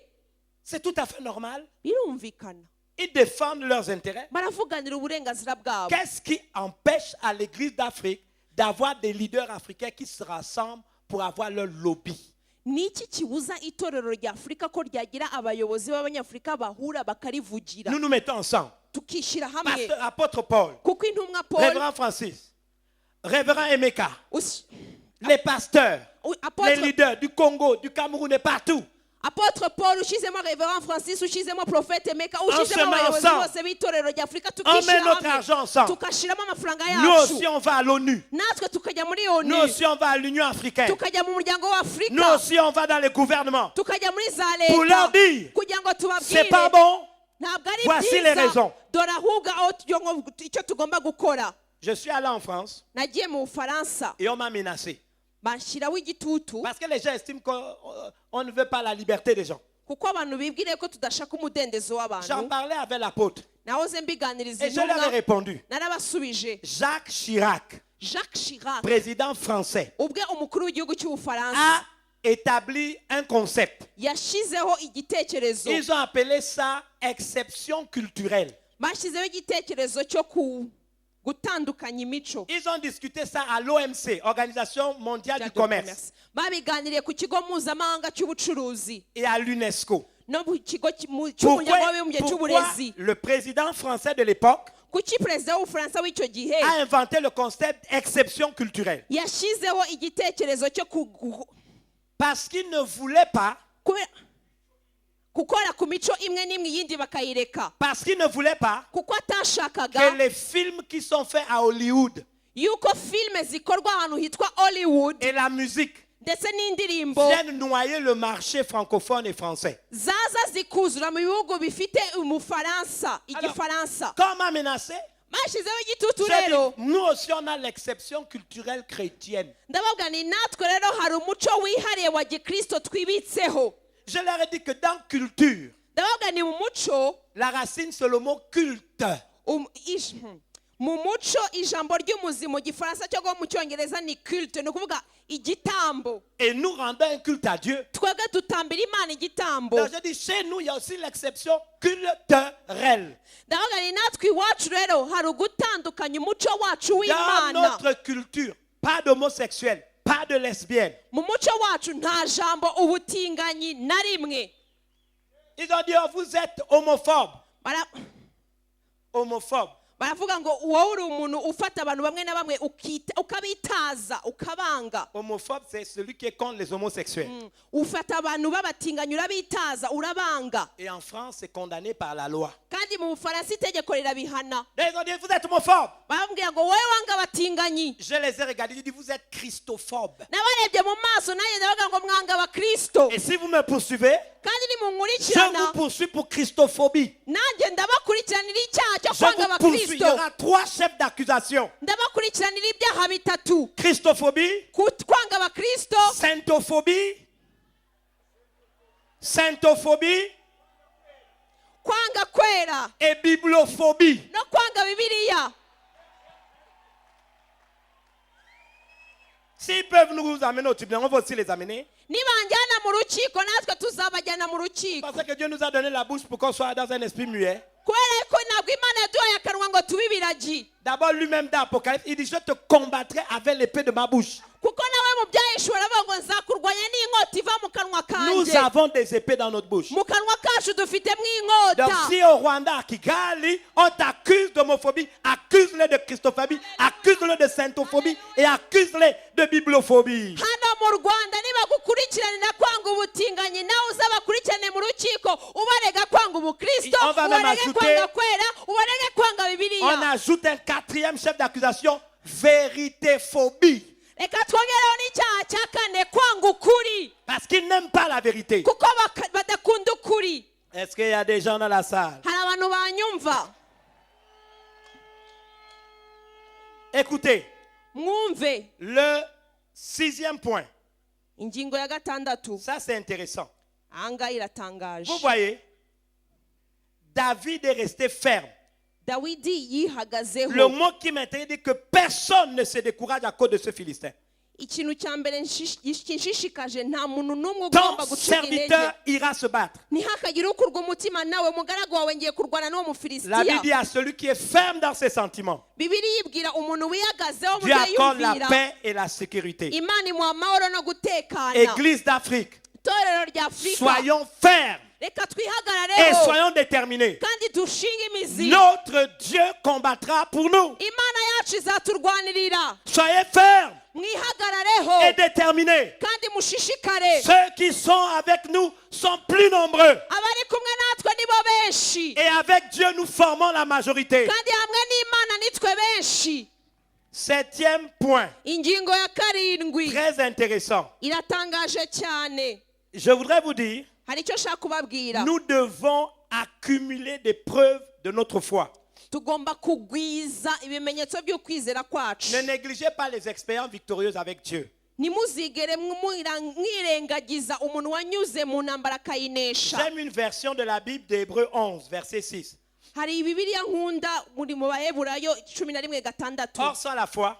c'est tout à fait normal. birumvikana Ils défendent leurs intérêts. baravuganira uburenganzira bwabo Qu'est-ce qui empêche à l'Église d'Afrique d'avoir des leaders africains qui se rassemblent pour avoir leur lobby? ni iki kibuza itorero rya afurika ko ryagira abayobozi b'abanyafurika bahura bakarivugira Nous nous mettons ensemble. tukishyira hamwe Pasteur, apôtre Paul, kuko intumwa paul révérend Francis, révérend Emeka, usi- les pasteurs, les apôtre leaders du Congo, du Cameroun et partout. apôtre paul ushizemo reverend francis ushizemo prophète meka se ushizemo met abayobozi ensemble. bose b'itorero rya afurika On met tukishyira notre hamwe argent ensemble. tukashyiramo amafaranga Nous yacu aussi, on va à l'ONU. natwe tukajya muri Nous onu aussi, on va à l'Union africaine. tukajya mu muryango Nous w'afurika aussi, on va dans les gouvernements. tukajya muri za Pour leur leta dire, kugira ngo c'est tubabwire pas bon. ntabwo ari Voici les byiza raisons. dore ahubwo aho icyo tugomba gukora Je suis allé en France nagiye mu bufaransa et on m'a menacé. banshyiraho igitutu Parce que les gens estiment qu'on ne veut pas la liberté des gens. kuko abantu bibwire ko tudashaka umudendezo J'en w'abantu parlais avec l'apôtre nahoze mbiganiriza et je leur ai intumwa répondu. narabasubije Jacques Chirac, Jacques Chirac président français, ubwe umukuru w'igihugu cy'ubufaransa a établi un concept. yashyizeho igitekerezo Ils ont appelé ça exception culturelle. bashyizeho igitekerezo cyo gutandukanya imico Ils ont discuté ça à l'OMC, Organisation mondiale du commerce, babiganiriye ku kigo mpuzamahanga cy'ubucuruzi et à l'UNESCO. no mu kigo Pourquoi, cy'umuryango w'abibumbye pourquoi cy'uburezi le président français de l'époque kuki perezida w'ubufaransa w'icyo gihe a inventé le concept exception culturelle? yashyizeho igitekerezo cyo Parce qu'il ne voulait pas, gukora ku mico imwe n'imwe iyindi bakayireka parce qu'il ne voulait pas kuko atashakaga que les films qui sont faits à Hollywood yuko filime zikorwa ahantu hitwa Hollywood et la musique ndetse n'indirimbo viennent noyer le marché francophone et français. zaza zikuzura mu bihugu bifite umufaransa igifaransa Comme m'a menacé, bashyizeho igitutu j'ai dit, rero nous aussi on a l'exception culturelle chrétienne. ndababwira ni natwe rero hari umuco wihariye wa gikristo twibitseho Je leur ai dit que dans culture, ndababwira ni mu muco la racine c'est le mot culte. mu muco ijambo ry'umuzi mu gifaransa cyangwa mu cyongereza ni culte ni ukuvuga igitambo Et nous rendons un culte à Dieu. twebwe dutambira imana igitambo Donc j'ai dit, chez nous, il y a aussi l'exception culturelle. ndababwira ni natwe iwacu rero hari ugutandukanya umuco wacu Dans w'imana notre culture, pas d'homosexuels, pas de lesbiennes. mu muco wacu nta jambo ubutinganyi na rimwe Ils ont dit, oh, vous êtes homophobe. Homophobe. baravuga ngo wowe uri umuntu ufata abantu bamwe na bamwe ukabitaza ukabanga Homophobe, c'est celui qui est contre les homosexuels. ufata abantu b'abatinganyi urabitaza urabanga Et en France, c'est condamné par la loi. kandi mu bufaransa itegeko rirabihana Ils ont dit, vous êtes homophobe. barambwira ngo wowe wanga abatinganyi Je les ai regardés, j'ai dit, vous êtes christophobe. nabarebye mu maso nanjye ndavuga ngo mwanga abakristo Et si vous me poursuivez, kandi je nimunkurikirana vous poursuis pour christophobie. nanjye ndabakurikiranira icyaha cyo Je kwanga vous poursuis. Il y abakristo aura 3 chefs d'accusation. ndabakurikiranira ibyaha bitatu Christophobie, kwanga abakristo saintophobie, saintophobie kwanga kwera et bibliophobie. no kwanga bibiliya S'ils peuvent nous amener au tribunal, on va aussi les amener. nibanjyana mu rukiko natwe tuzabajyana mu rukiko Parce que Dieu nous a donné la bouche pour qu'on soit dans un esprit muet. kubera ko ntabwo imana yaduhaye akanwa ngo tube ibiragi D'abord, lui-même dans l'Apocalypse, il dit, je te combattrai avec l'épée de ma bouche. kuko nawe mu byahishura aravuga ngo nzakurwanya n'inkota iva mu kanwa Nous kanjye avons des épées dans notre bouche. mu kanwa kacu dufitemo Donc inkota si au Rwanda, à Kigali, on t'accuse d'homophobie, accuse-les de christophobie, accuse-les de saintophobie et accuse-les de bibliophobie. hano mu rwanda nibagukurikiranira kwanga ubutinganyi nawe uzabakurikirane mu rukiko ubarega kwanga ubukristo On va même ubarege ajouter- kwanga kwera ubarege kwanga On bibiliya ajoute un 4e chef d'accusation, véritéphobie. reka twongereho n'icyaha cya kane kwanga ukuri Parce qu'ils n'aiment pas la vérité. kuko badakunda ukuri Est-ce qu'il y a des gens dans la salle? hari abantu banyumva? Écoutez, Mwumve le 6e point. ingingo ya gatandatu. Ça, c'est intéressant. Ahangaha iratangaje. Vous voyez, David est resté ferme. Dawidi yihagazeho. Le mot qui m'intéresse dit que personne ne se décourage à cause de ce Philistin. Ikintu cya mbere nshishikaje nta muntu n'umwe Ton ugomba gucika intege. serviteur ira se battre. Ntihakagire ukurwa umutima nawe mugaragu wawe ngiye kurwana n'uwo La Bible mufilisitiya. dit à celui qui est ferme dans ses sentiments, Bibiliya ibwira umuntu wihagazeho mu Dieu byo accorde la yumvira. paix et la sécurité. Imana imuha amahoro no gutekana. Église d'Afrique, Itorero rya Afurika, soyons fermes reka et twihagarareho soyons déterminés. kandi dushinge imizi. Notre Dieu combattra pour nous. Imana yacu izaturwanirira. Soyez fermes et Mwihagarareho déterminés. kandi mushishikare. Ceux qui sont avec nous sont plus nombreux. Abari kumwe natwe nibo benshi Et avec Dieu, nous formons la majorité. kandi hamwe n'Imana nitwe benshi. 7e point, Ingingo ya karindwi très intéressant. iratangaje cyane. Je voudrais vous dire, Hari icyo nshaka kubabwira. nous devons accumuler des preuves de notre foi. Tugomba kugwiza ibimenyetso by'ukwizera kwacu. Ne négligez pas les expériences victorieuses avec Dieu. Ntimuzigere mwirengagiza umuntu wanyuze mu ntambara akayinesha. J'aime une version de la Bible d'Hébreux 11, verset 6. Hari Bibiliya nkunda muri mu Baheburayo 11:6. Or, sans la foi,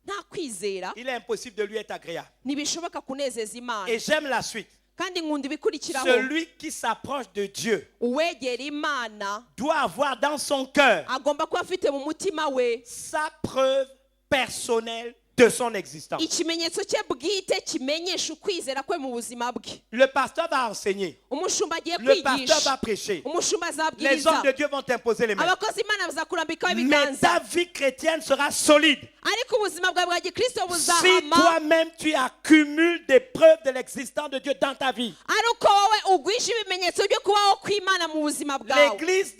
Nta kwizera il est impossible de lui être agréable. ntibishoboka kunezeza Imana. Et j'aime la suite. Kandi nkunda ibikurikiraho. Celui qui s'approche de Dieu Uwegera Imana doit avoir dans son cœur agomba kuba afite mu mutima we sa preuve personnelle de son existence. ikimenyetso cye bwite kimenyesha ukwizera kwe mu buzima bwe. Le pasteur va enseigner. Umushumba agiye Le pasteur va kwigisha. prêcher. Umushumba Les azabwiriza. hommes de Dieu vont t'imposer les mains. Abakozi Imana bazakurambikaho Mais ibiganza. ta vie chrétienne sera solide Ariko ubuzima bwawe bwa gikristo si buzahama toi-même tu accumules des preuves de l'existence de Dieu dans ta vie. ari uko wowe ugwisha ibimenyetso byo kubaho kw'Imana mu buzima bwawe. L'église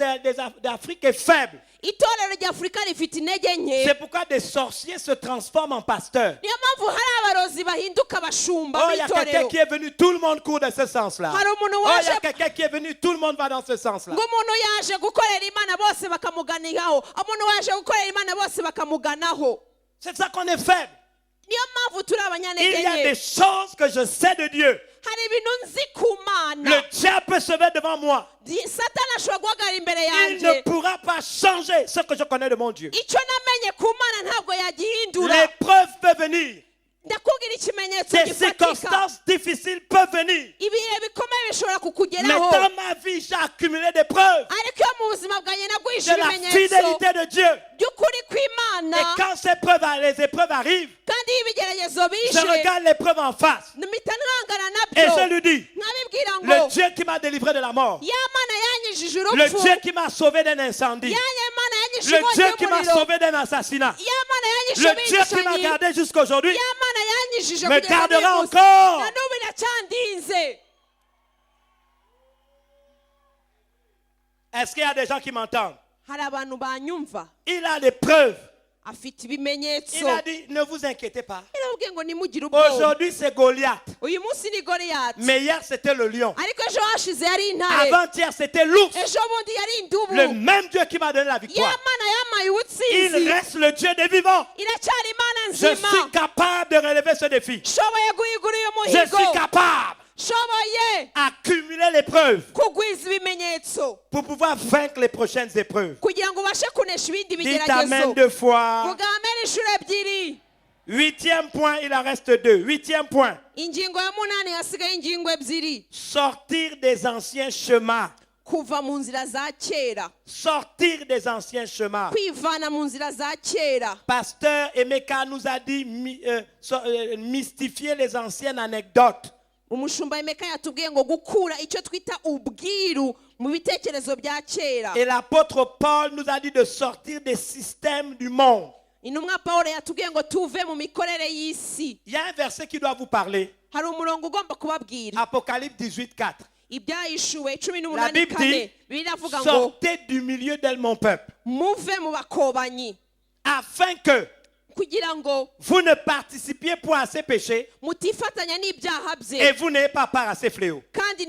d'Afrique est faible. Itorero rya Afurika rifite intege nke. C'est pourquoi des sorciers se transforment en pasteurs. Niyo mpamvu hari abarozi bahinduka abashumba Oh, il y a quelqu'un b'itorero. qui est venu, tout le monde court dans ce sens-là. Hari umuntu Oh, il y a waje quelqu'un qui est venu, tout le monde va dans ce sens-là. ngo umuntu yaje gukorera Imana bose bakamuganiraho. Umuntu waje gukorera Imana bose bakamuganaho. C'est ça qu'on est faible. Niyo mpamvu turi Il abanyantege y a nke. des choses que je sais de Dieu. Hari ibintu nzi ku Mana. Le diable peut se mettre devant moi. Satani ashobora guhagarara imbere Il ne yanjye. pourra pas changer ce que je connais de mon Dieu. Icyo namenye ku Mana ntabwo yagihindura. L'épreuve peut venir. Ndakubwira ikimenyetso Des gifatika. circonstances difficiles peuvent venir. Ibihe bikomeye bishobora Mais kukugeraho. dans ma vie, j'ai accumulé des preuves Ariko iyo mu buzima bwanjye naguhishe de la ibimenyetso fidélité de Dieu. by'ukuri kw'Imana. Et quand les épreuves arrivent, Kandi iyo ibigeragezo je bije regarde l'épreuve en face mpita ntangana et nabyo je lui dis, nkabibwira le ngo Dieu qui m'a délivré de la mort, ya Mana yanyijije le urupfu, Dieu qui m'a sauvé d'un incendie, ya Mana yanyishe le inkongi Dieu qui m'a y'umuriro, sauvé d'un assassinat, ya Mana yanyishe le Dieu qui m'a ubwicanyi, gardé jusqu'aujourd'hui, ya Mana yanyijije me kugeza gardera n'uyu munsi. encore. Na n'ubu iracyandinze. Est-ce qu'il y a des gens qui m'entendent? Hari abantu banyumva. Il a des preuves. Afite ibimenyetso. Il a dit, ne vous inquiétez pas. Yarababwiye ngo nimugire ubwoba. Aujourd'hui, c'est Goliath. Uyu munsi ni Goliyati. Mais hier, c'était le lion. Ariko ejo hashize yari intare. Avant-hier, c'était l'ours. Ejo bundi yari indubu. Le même Dieu qui m'a donné la Ya victoire. Mana yamaye Il ubutsinzi. reste le Dieu des vivants. Iracyari Imana Je nzima. suis capable de relever ce défi. Shoboye guhigura uyu Je muhigo. suis capable Shoboye d'accumuler les preuves kugwiza ibimenyetso pour pouvoir vaincre les prochaines épreuves. kugira ngo ubashe kunesha ibindi Dites Amen bigeragezo. 2 fois. Vuga amen inshuro ebyiri. 8e point, il en reste 2. 8e point. Ingingo ya munani hasigaye ingingo ebyiri. Sortir des anciens chemins. Kuva mu nzira za kera. Sortir des anciens chemins. Kwivana mu nzira za kera. Pasteur Emeka nous a dit mystifier les anciennes anecdotes. Umushumba Emeka yatubwiye ngo gukura icyo twita ubwiru mu bitekerezo bya kera. Et l'apôtre Paul nous a dit de sortir des systèmes du monde. Intumwa Pawulo yatubwiye ngo tuve mu mikorere y'isi. Il y a un verset qui doit vous parler. Hari umurongo ugomba kubabwira. Apocalypse 18:4. Ibyahishuwe La Bible dit, 18:4 biravuga ngo sortez du milieu de mon peuple, muve mu bakobanyi afin que kugira ngo vous ne participiez point à ces péchés mutifatanya n'ibyaha bye et vous n'ayez pas part à ces fléaux. kandi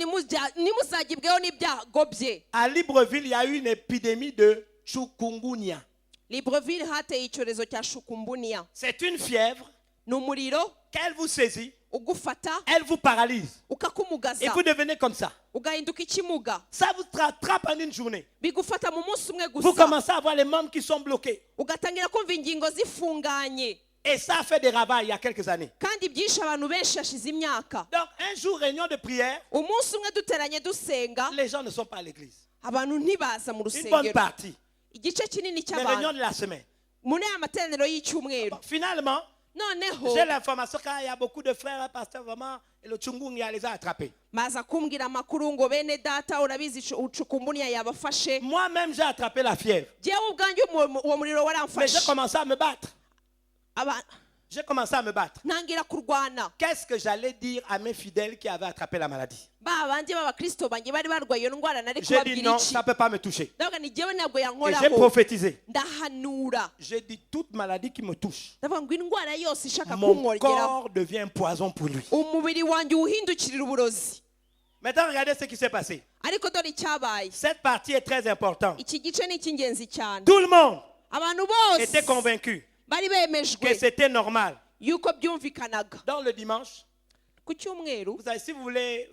nimuzagibweho n'ibyago bye. À Libreville, il y a eu une épidémie de chikungunya. Libreville hateye icyorezo cya shukumbunia. C'est une fièvre Ni umuriro qu'elle vous saisit, ugufata elle vous paralyse et ukakumugaza vous devenez comme ça. ugahinduka ikimuga. Ça vous rattrape en une journée. Bigufata mu munsi umwe Vous gusa commencez à voir les membres qui sont bloqués. ugatangira kumva ingingo zifunganye Et ça a fait des ravages il y a quelques années. kandi byinshi abantu benshi hashize imyaka. Donc un jour, réunion de prière, Umunsi umwe duteranye dusenga les gens ne sont pas à l'église. abantu ntibaza mu Une bonne rusengero. partie. Igice kinini Les réunions cy'abantu de la semaine. muri aya materaniro y'icyumweru. Bon, finalement, Noneho j'ai l'information qu'il y a beaucoup de frères, pasteurs, vraiment, et le Tchungunga les a attrapés. maza kumbwira amakuru ngo bene data urabizi ucukumbuniya yabafashe. Moi-même, j'ai attrapé la fièvre. Jewe ubwanjye uwo muriro Mais j'ai waramfashe. commencé à me battre. Aba- J'ai commencé à me battre. ntangira kurwana. Qu'est-ce que j'allais dire à mes fidèles qui avaient attrapé la maladie? Ba bandi b'abakristo banjye bari barwaye iyo ndwara nari J'ai dit kubabwira non, iki. ça ne peut pas me toucher. ndavuga ni jewe ntabwo Et j'ai yankoraho. prophétisé. Ndahanura. J'ai dit toute maladie qui me touche, ndavuga ngo indwara yose ishaka mon kumwongeraho corps devient un poison pour lui. umubiri wanjye uhindukirira uburozi. Maintenant, regardez ce qui s'est passé. ariko dore icyabaye. Cette partie est très importante. iki gice ni icy'ingenzi cyane. Tout le monde abantu bose était convaincu bari que bemejwe c'était normal. yuko byumvikanaga. Dans le dimanche, ku cyumweru vous savez, si vous voulez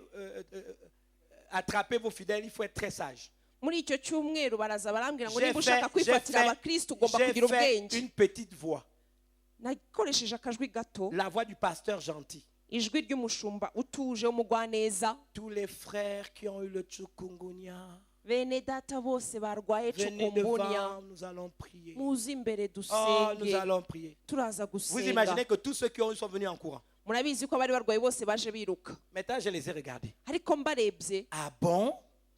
attraper vos fidèles, il faut être très sage. muri icyo cyumweru baraza barambwira ngo J'ai niba ushaka fait, kwifatira abakristo ugomba kugira ubwenge. une petite voix, nakoresheje akajwi gato, la voix du pasteur gentil. ijwi ry'umushumba utuje w'umugwaneza. Tous les frères qui ont eu le chikungunya, bene data bose barwaye venez cukumbunya devant, nous allons prier. muze imbere Oh, nous dusenge. allons prier. turaza Vous imaginez gusenga. que tous ceux qui ont eu sont venus en courant. murabizi ko abari barwaye bose baje biruka. Maintenant, je les ai regardés. ariko mbarebye Ah bon?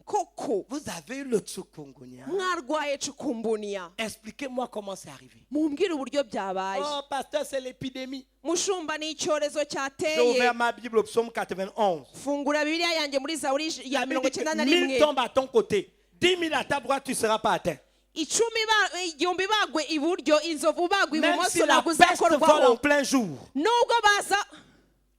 koko Vous avez eu le chikungunya? mwarwaye cukumbunya. Expliquez-moi comment c'est arrivé. mumbwire uburyo byabaye. Oh, pasteur, c'est l'épidémie. mushumba ni icyorezo J'ai cyateye. ouvert ma Bible au psaume 91. fungura bibiliya yanjye muri zaburi ya La Bible mirongo dit icyenda na que 1000 rimwe. tombent à ton côté, 10 000 à ta droite, tu ne seras pas atteint. igihumbi bagwe iburyo, inzovu bagwe Même si ibumoso la ntabwo peste vole en uzakorwaho. plein jour, nubwo baza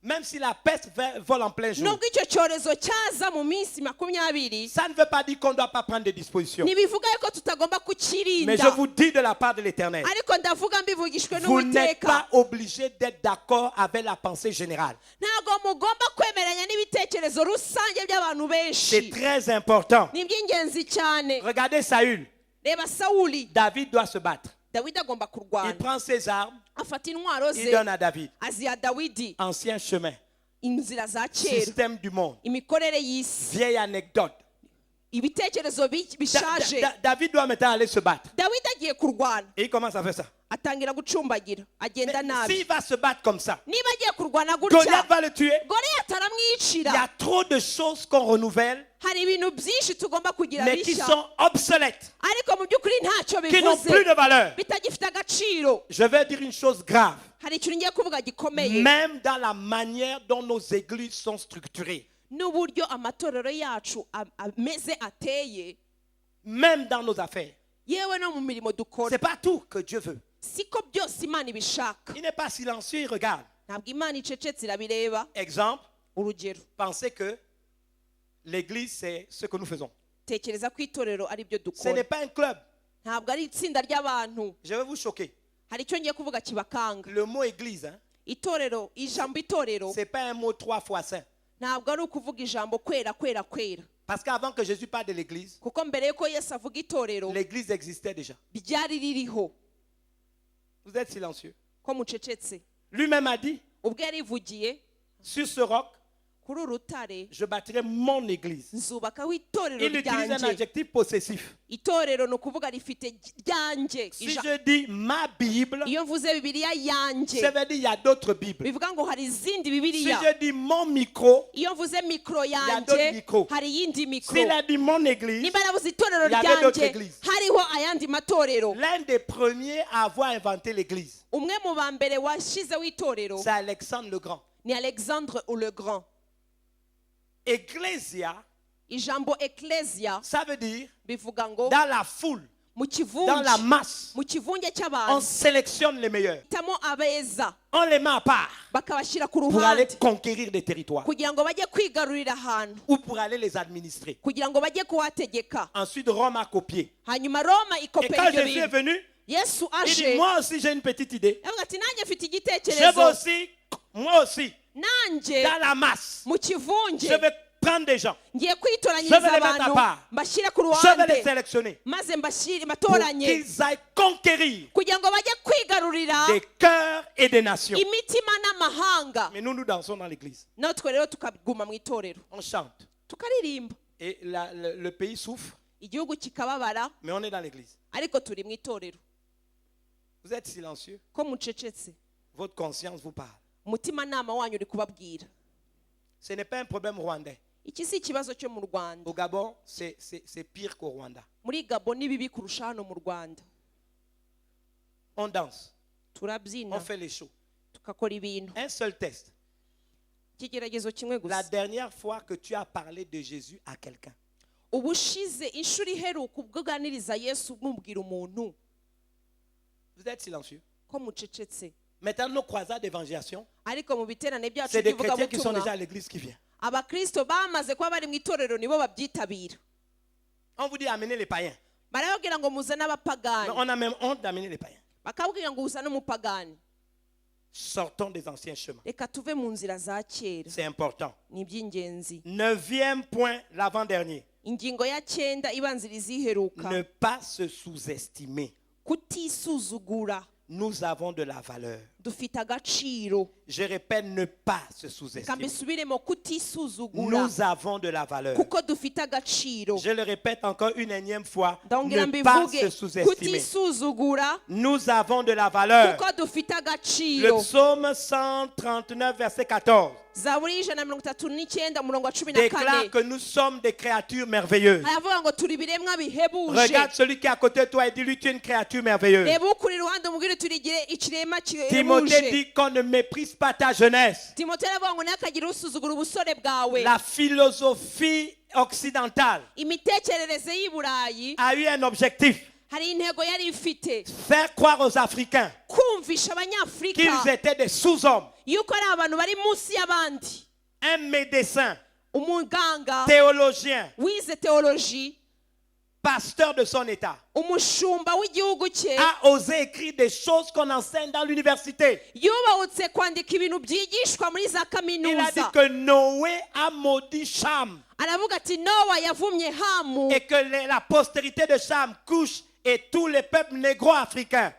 même si la peste vole en plein jour, nubwo icyo cyorezo cyaza mu minsi 20, ça ne veut pas dire qu'on ne doit pas prendre des dispositions. ntibivuga yuko tutagomba Mais kukirinda. je vous dis de la part de l'Éternel, ariko ndavuga mbivugishwe vous n'êtes n'uwiteka. pas obligé d'être d'accord avec la pensée générale. ntabwo mugomba kwemeranya n'ibitekerezo rusange by'abantu C'est benshi. très important. ni iby'ingenzi cyane. Regardez Saül. reba sawuli. David doit se battre. dawidi agomba Il kurwana. prend ses armes, afata intwaro il ze donne à David. aziha dawidi Ancien chemin, inzira za kera, système du monde, imikorere y'isi, vieille anecdote. ibitekerezo bishaje. David doit maintenant aller se battre. dawidi agiye kurwana, Et il commence à faire ça. atangira gucumbagira, agenda Mais nabi. s'il va se battre comme ça, niba agiye kurwana Goliath gutya, va le tuer. goliyati Il y aramwicira. a trop de choses qu'on renouvelle, hari ibintu byinshi tugomba kugira mais qui bishya, sont obsolètes, ariko mu by'ukuri ntacyo qui n'ont bivuze, plus de valeur. bitagifite agaciro. Je vais dire une chose grave. hari ikintu ngiye kuvuga gikomeye. Même dans la manière dont nos églises sont structurées, n'uburyo amatorero yacu ameze ateye, même dans nos affaires, yewe no mu mirimo dukora, c'est pas tout que Dieu veut. siko byose imana ibishaka. Il n'est pas silencieux, il regarde. ntabwo imana icecetse irabireba. Exemple, urugero, pensez que l'église, c'est ce que nous faisons. tekereza ko itorero ari byo Ce n'est dukora, pas un club. ntabwo ari itsinda ry'abantu. Je vais vous choquer. hari icyo ngiye kuvuga kibakanga. Le mot église, hein, itorero, ijambo itorero c'est pas un mot 3 fois saint. ntabwo ari ukuvuga ijambo kwera kwera kwera, Parce qu'avant que Jésus parle de l'église, kuko mbere yuko yesu avuga itorero l'église existait déjà. ryari ririho. Vous êtes silencieux. ko mucecetse. Lui-même a dit, ubwo yarivugiye, sur ce roc, kuri uru rutare je bâtirai mon église. nzubakaho itorero Il utilise un ryanjye. adjectif possessif. itorero ni ukuvuga rifite ryanjye. Si je dis ma Bible, iyo mvuze bibiliya yanjye, ça veut dire il y a d'autres Bibles. bivuga ngo hari izindi Si bibiliya. je dis mon micro, iyo mvuze mikoro d'autres yanjye, micros. hari iyindi mikoro. s'il a dit mon église, niba nabuze itorero Il y avait d'autres ryanjye, églises. hariho ayandi matorero. l'un des premiers à avoir inventé l'église, umwe mu ba mbere washyizeho itorero c'est Alexandre le Grand. ni alexandre le grand. Ecclesia, ijambo ecclesia ça veut dire bivuga ngo dans la foule. dans la masse, on sélectionne les meilleurs. On les met à part pour aller conquérir des territoires ou pour aller les administrer. Ensuite, Rome a copié. Et quand Jésus est venu, il dit, moi aussi j'ai une petite idée. Je veux aussi, moi aussi, dans la masse, je vais prendre des gens. Je vais les mettre à part. Je vais les sélectionner pour qu'ils aillent conquérir des cœurs et des nations. Mais nous dansons dans l'église. On chante. Et le pays souffre. Mais on est dans l'église. Vous êtes silencieux. Votre conscience vous parle. Ce n'est pas un problème rwandais. Au Gabon, c'est pire qu'au Rwanda. On danse. On fait les shows. Un seul test. La dernière fois que tu as parlé de Jésus à quelqu'un. Vous êtes silencieux. Maintenant, nos croisades d'évangélisation, c'est des chrétiens qui sont déjà à l'église qui viennent. On vous dit amener les païens. Mais on a même honte d'amener les païens. Sortons des anciens chemins. C'est important. 9e point, l'avant-dernier. Ne pas se sous-estimer. Nous avons de la valeur. Je répète, ne pas se sous-estimer. Nous avons de la valeur. Je le répète encore une énième fois. Ne pas se sous-estimer. Nous avons de la valeur. Le psaume 139, verset 14. Déclare que nous sommes des créatures merveilleuses. Regarde celui qui est à côté de toi et dis-lui, tu es une créature merveilleuse. Timothée dit qu'on ne méprise pas ta jeunesse. La philosophie occidentale a eu un objectif. Faire croire aux Africains qu'ils étaient des sous-hommes. Un médecin, théologien, pasteur de son état, a osé écrire des choses qu'on enseigne dans l'université. Il a dit que Noé a maudit Cham et que la postérité de Cham couche et tous les peuples négro-africains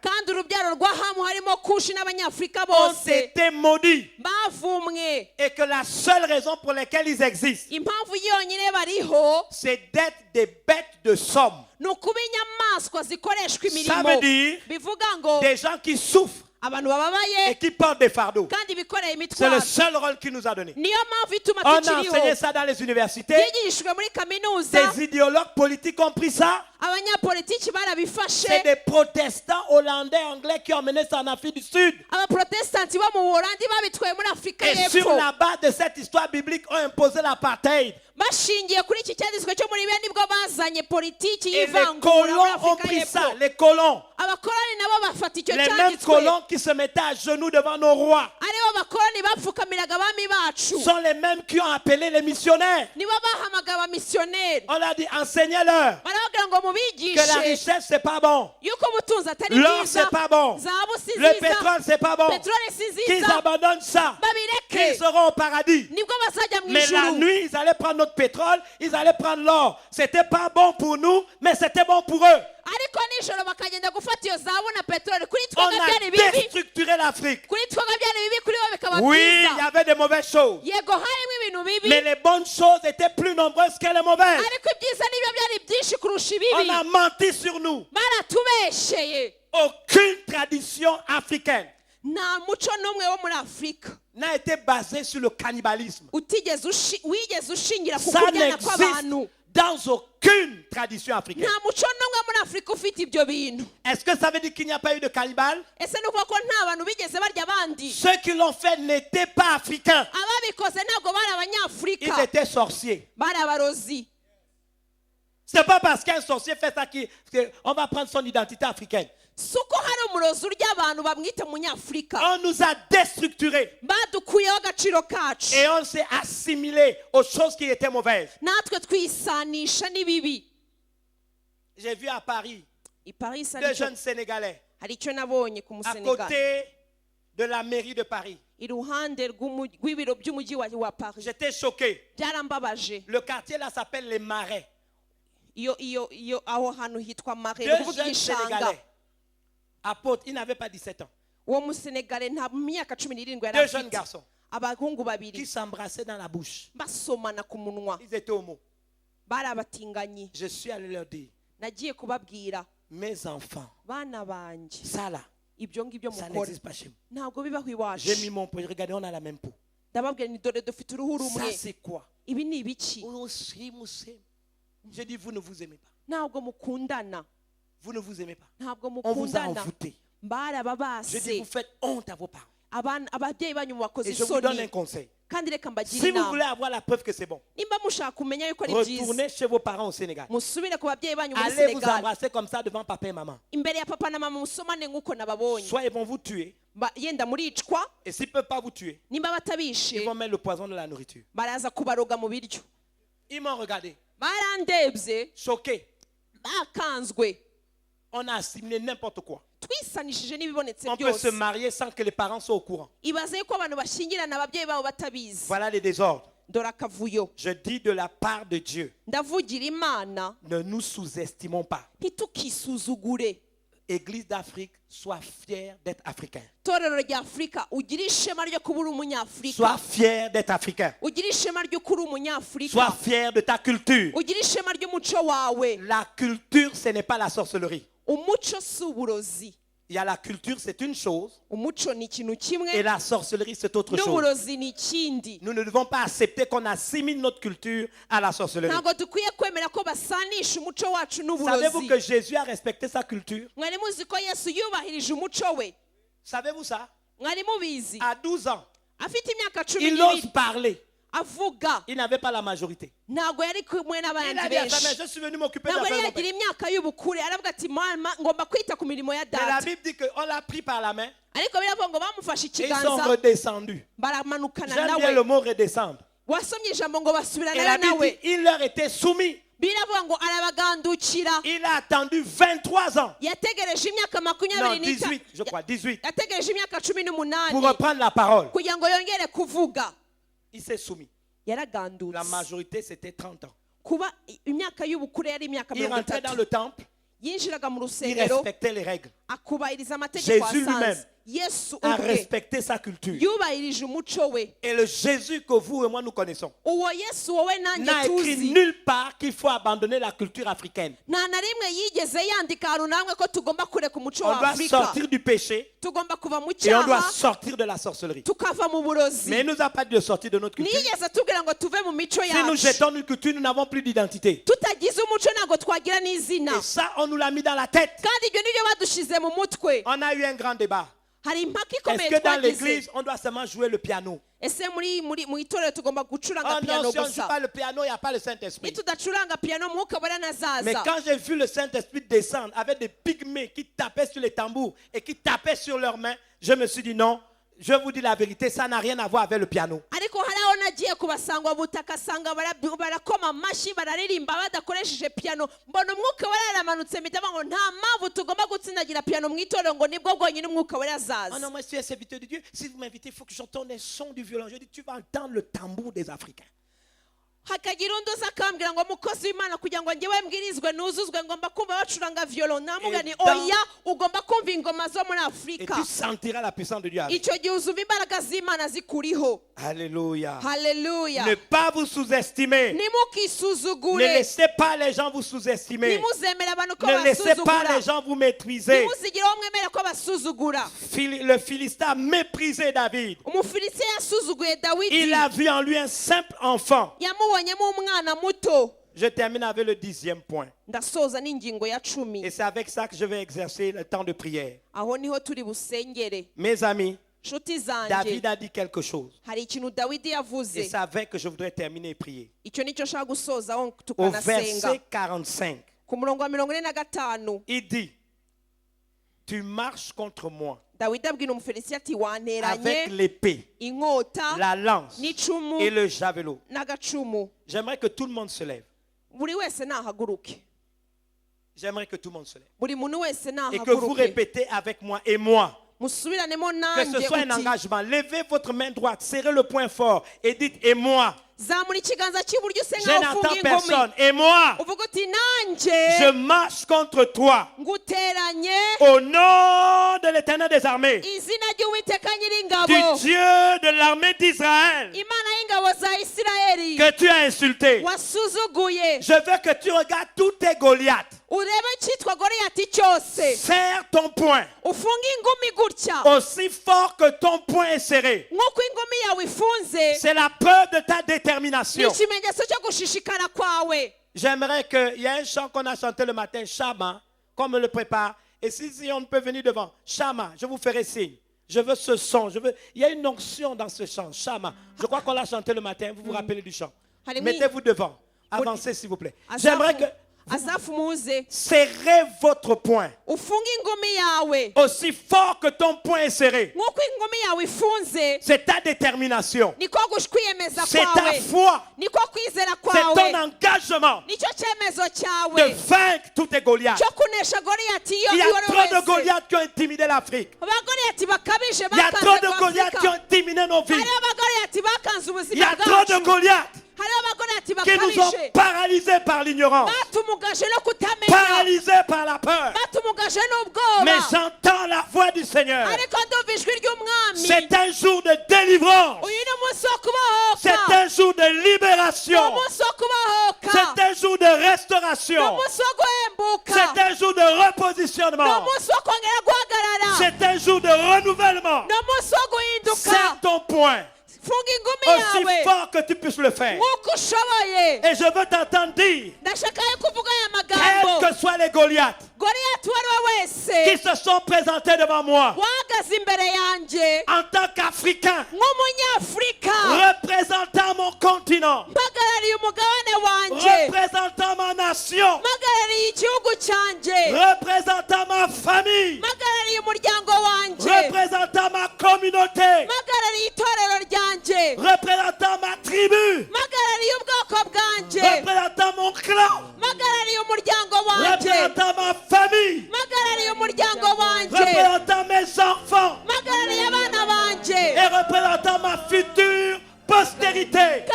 ont été maudits et que la seule raison pour laquelle ils existent, c'est d'être des bêtes de somme. Ça veut dire des gens qui souffrent et qui portent des fardeaux. C'est le seul rôle qu'il nous a donné. On a enseigné ça dans les universités. Des idéologues politiques ont pris ça. C'est des protestants hollandais, anglais qui ont mené ça en Afrique du Sud. Et sur la base de cette histoire biblique, ont imposé l'apartheid. Et les colons ont pris ça, les colons. Les mêmes colons qui se mettaient à genoux devant nos rois sont les mêmes qui ont appelé les missionnaires. On leur dit, enseignez-leur que la richesse c'est pas bon, l'or c'est pas bon, le pétrole c'est pas bon, qu'ils abandonnent ça, qu'ils seront au paradis. Mais la nuit ils allaient prendre notre pétrole, ils allaient prendre l'or. C'était pas bon pour nous, mais c'était bon pour eux. On a déstructuré l'Afrique. Oui, il y avait des mauvaises choses. Mais les bonnes choses étaient plus nombreuses que les mauvaises. On a menti sur nous. Aucune tradition africaine n'a été basée sur le cannibalisme. Ça n'existe dans aucune tradition africaine. Est-ce que ça veut dire qu'il n'y a pas eu de cannibales? Ceux qui l'ont fait n'étaient pas africains. Ils étaient sorciers. C'est pas parce qu'un sorcier fait ça qu'on va prendre son identité africaine. suko hari umurozi urya abantu bamwite munyafurika. On nous a déstructurés. Badukuyeho agaciro kacu. Et on s'est assimilé aux choses qui étaient mauvaises. Natwe twisanisha n'ibibi. J'ai vu à Paris Paris, deux jeunes Sénégalais hari icyo nabonye ku à Musenegal. côté de la mairie de Paris. Iruhande rw'ibiro by'umujyi wa Paris. J'étais choqué. Byarambabaje. Le quartier là s'appelle les Marais. Iyo aho hantu hitwa Marais. Deux jeunes Sénégalais. Apôtres, ils n'avaient pas 17 ans. Uwo Musenegale nta myaka 17 yari Deux jeunes garçons abahungu babiri qui s'embrassaient dans la bouche. basomana ku munwa. Ils étaient homo. Bari abatinganyi. Je suis allé leur dire, nagiye kubabwira, mes enfants, bana banje, ça là, ibyo ngibyo ça mukora n'existe pas chez moi. ntabwo bibaho iwacu. J'ai mis mon poing, regardez, on a la même peau. Ndababwira ni dore dufite uruhu Ça rumwe. c'est quoi? Ibi ni ibiki? J'ai dit, vous ne vous aimez pas. Ntabwo mukundana. Vous ne vous aimez pas. Ntabwo On vous a mukundana. envoûté. Je dis, Barababase. vous faites honte à vos parents. Ababyeyi banyu mubakoze Et je vous donne un isoni. conseil. Kandi reka mbagire Si vous inama. voulez avoir la preuve que c'est bon, Nimba mushaka kumenya yuko ari byiza, retournez chez vos parents au Sénégal. musubire ku babyeyi banyu muri Allez vous Senegal. embrasser comme ça devant papa et maman. Imbere ya papa na mama musomane nk'uko nababonye. Soit ils vont vous tuer, Yenda muricwa, et s'ils ne peuvent pas vous tuer, nimba batabishe ils vont mettre le poison dans la nourriture. baraza kubaroga mu biryo. Ils m'ont regardé, Barandebye, choqué. bakanzwe. On a assimilé n'importe quoi. Twisanishije n'ibibonetse On peut se byose. marier sans que les parents soient au courant. Ibaze yuko abantu bashingirana ababyeyi babo batabizi. Voilà les désordres. Dore akavuyo. Je dis de la part de Dieu, Ndavugira Imana, ne nous sous-estimons pas. ntitukisuzugure. Église d'Afrique, sois fier d'être africain. Torero rya Afurika, ugira ishema ryo kuba uri umunyafurika. Sois fier d'être africain. Ugira ishema ryo kuba uri umunyafurika. Sois fier de ta culture. Ugira ishema ry'umuco wawe. La culture, ce n'est pas la sorcellerie. Umuco si uburozi. Il y a la culture, c'est une chose, Umuco ni ikintu kimwe, et la sorcellerie, c'est autre chose. n'uburozi ni ikindi. Nous ne devons pas accepter qu'on assimile notre culture à la sorcellerie. Ntabwo dukwiye kwemera ko basanisha umuco wacu Savez-vous n'uburozi. que Jésus a respecté sa culture? Mwari muzi ko Yesu yubahirije umuco we? Savez-vous ça? Mwari mubizi? À 12 ans, Afite imyaka 12, il ose parler. avuga. Il n'avait pas la majorité. Ntabwo yari kumwe Il n'abandi a dit à sa mère, benshi. je suis venu m'occuper de Ntabwo la yari famille. yagira imyaka y'ubukure. Aravuga ati mama ngomba kwita ku mirimo ya Mais la data. Bible dit qu'on l'a pris par la main Ariko biravuga ngo bamufashe et ils sont ikiganza redescendus. baramanukana J'aime bien nawe. le mot redescendre. Wasomye ijambo ngo Et la basubirana Bible nawe. dit, il leur était soumis. Biravuga ngo arabagandukira. Il a attendu 23 ans. Yategereje imyaka Non, 28, 18, je crois, 18. yategereje imyaka Pour 18 reprendre la parole. kugira ngo yongere kuvuga. Il s'est soumis. Yaragandutse. La majorité, c'était 30 ans. Kuba imyaka y'ubukure yari imyaka Il rentrait dans 30. le temple. Yinjiraga mu Il rusengero respectait les règles. akubahiriza amategeko Jésus lui-même asanze. Yesu A ubwe respecté sa culture. yubahirije umuco we. Et le Jésus que vous et moi nous connaissons Uwo Yesu wowe nanjye n'a écrit tuzi nulle part qu'il faut abandonner la culture africaine. nta na rimwe yigeze yandika ahantu namwe ko tugomba kureka umuco On wa doit Afurika. sortir du péché Tugomba kuva mu et on doit cyaha sortir de la sorcellerie. tukava mu burozi. Mais il ne nous a pas dit de sortir de notre culture. Niyigeze tubwira ngo tuve mu mico Si nous yacu. jetons une culture, nous n'avons plus d'identité. Tutagize umuco ntabwo twagira n'izina. Et ça, on nous l'a mis dans la tête. Kandi ibyo nibyo badushize mu mutwe. On a eu un grand débat. Hari impaka Est-ce ikomeye que dans twagize. l'église, on doit seulement jouer le piano? Ese mu itorero tugomba gucuranga Oh piano non, si on ne joue gusa? pas le piano, il n'y a pas le Saint-Esprit. Nitudacuranga piano mwuka wera Mais nazaza. quand j'ai vu le Saint-Esprit descendre avec des pygmées qui tapaient sur les tambours et qui tapaient sur leurs mains, je me suis dit non, je vous dis la vérité, ça n'a rien à voir avec le piano. Ariko hari aho nagiye kubasangwa butaka asanga barakoma amashyi bararirimba badakoresheje piano. Mbona umwuka wera yaramanutse mpita ngo nta mpamvu tugomba gutsindagira piano mu itorero ngo nibwo bwonyine umwuka wera Oh non, azaza. moi je suis un serviteur de Dieu. Si vous m'invitez, il faut que j'entende les sons du violon. Je dis, tu vas entendre le tambour des Africains. Hakagira undi uza akambwira ngo mukozi w'Imana kugira ngo njyewe mbwirizwe nuzuzwe ngomba kumva bacuranga violon. Namubwira ni oya ugomba kumva ingoma zo muri Et Afurika. tu sentiras la puissance de Dieu avec. Icyo gihe uzumva imbaraga z'Imana zikuriho. Alléluia. Haleluya. Ne pas vous sous-estimer. Ne Nimukisuzugure. laissez pas les gens vous sous-estimer. Nimuzemera abantu ko Ne laissez pas basuzugura. les gens vous maîtriser. Nimuzigire uwo mwemera ko basuzugura. Le Philistin a méprisé David. Umufilisitiya yasuzuguye Dawidi. Il a vu en lui un simple enfant. Yamubonyemo umwana muto. Je termine avec le 10e point. Ndasoza n'ingingo ya 10. Et c'est avec ça que je vais exercer le temps de prière. Aho niho turi busengere. Mes amis, David a dit quelque chose. Et c'est avec que je voudrais terminer et prier. Au Au verset 45, il dit, tu marches contre moi avec l'épée, la lance et le javelot. J'aimerais que tout le monde se lève. J'aimerais que tout le monde se lève. Et que vous répétez avec moi et moi. Que ce soit un engagement. Levez votre main droite, serrez le poing fort et dites et moi. Je n'entends personne. Et moi, je marche contre toi. Au nom de l'Éternel des armées, du Dieu de l'armée d'Israël, que tu as insulté. Je veux que tu regardes tous tes Goliaths. Serre ton poing aussi fort que ton poing est serré. C'est la preuve de ta détermination. J'aimerais qu'il y ait un chant qu'on a chanté le matin, Shama, qu'on me le prépare. Et si on peut venir devant, Shama, je vous ferai signe. Je veux ce son. Il y a une onction dans ce chant, Shama. Je crois qu'on l'a chanté le matin. Vous vous rappelez du chant. Mettez-vous devant. Avancez s'il vous plaît. J'aimerais que serrez votre poing aussi fort que ton poing est serré. C'est ta détermination. C'est ta foi. C'est ton engagement de vaincre tous tes Goliaths. Il y a trop de Goliaths qui ont intimidé l'Afrique. Il y a trop de Goliaths qui ont intimidé nos vies. Il y a trop de Goliaths qui nous ont paralysés par l'ignorance, paralysés par la peur. Mais j'entends la voix du Seigneur. C'est un jour de délivrance. C'est un jour de libération. C'est un jour de restauration. C'est un jour de repositionnement. C'est un jour de renouvellement. Serre ton poing aussi fort que tu puisses le faire. Et je veux t'entendre dire, quels que soient les Goliaths qui se sont présentés devant moi en tant qu'Africain, représentant mon continent, représentant ma nation, représentant ma famille, représentant ma communauté, représentant ma tribu, représentant mon clan, représentant ma famille, représentant mes enfants et représentant ma future postérité.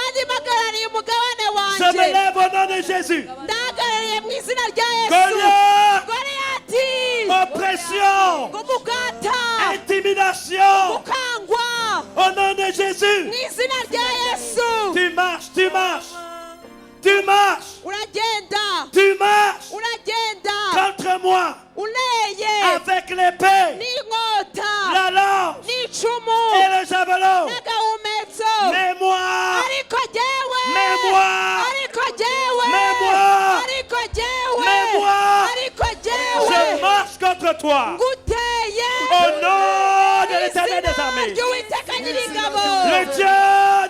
Je me lève au nom de Jésus. Goliath, oppression, intimidation, au nom de Jésus. Tu marches, tu marches, tu marches, tu marches contre moi avec l'épée, la lance et le javelot. Mais moi, mais moi, mais moi, mais moi, je marche contre toi. Au nom de l'Éternel des armées, le Dieu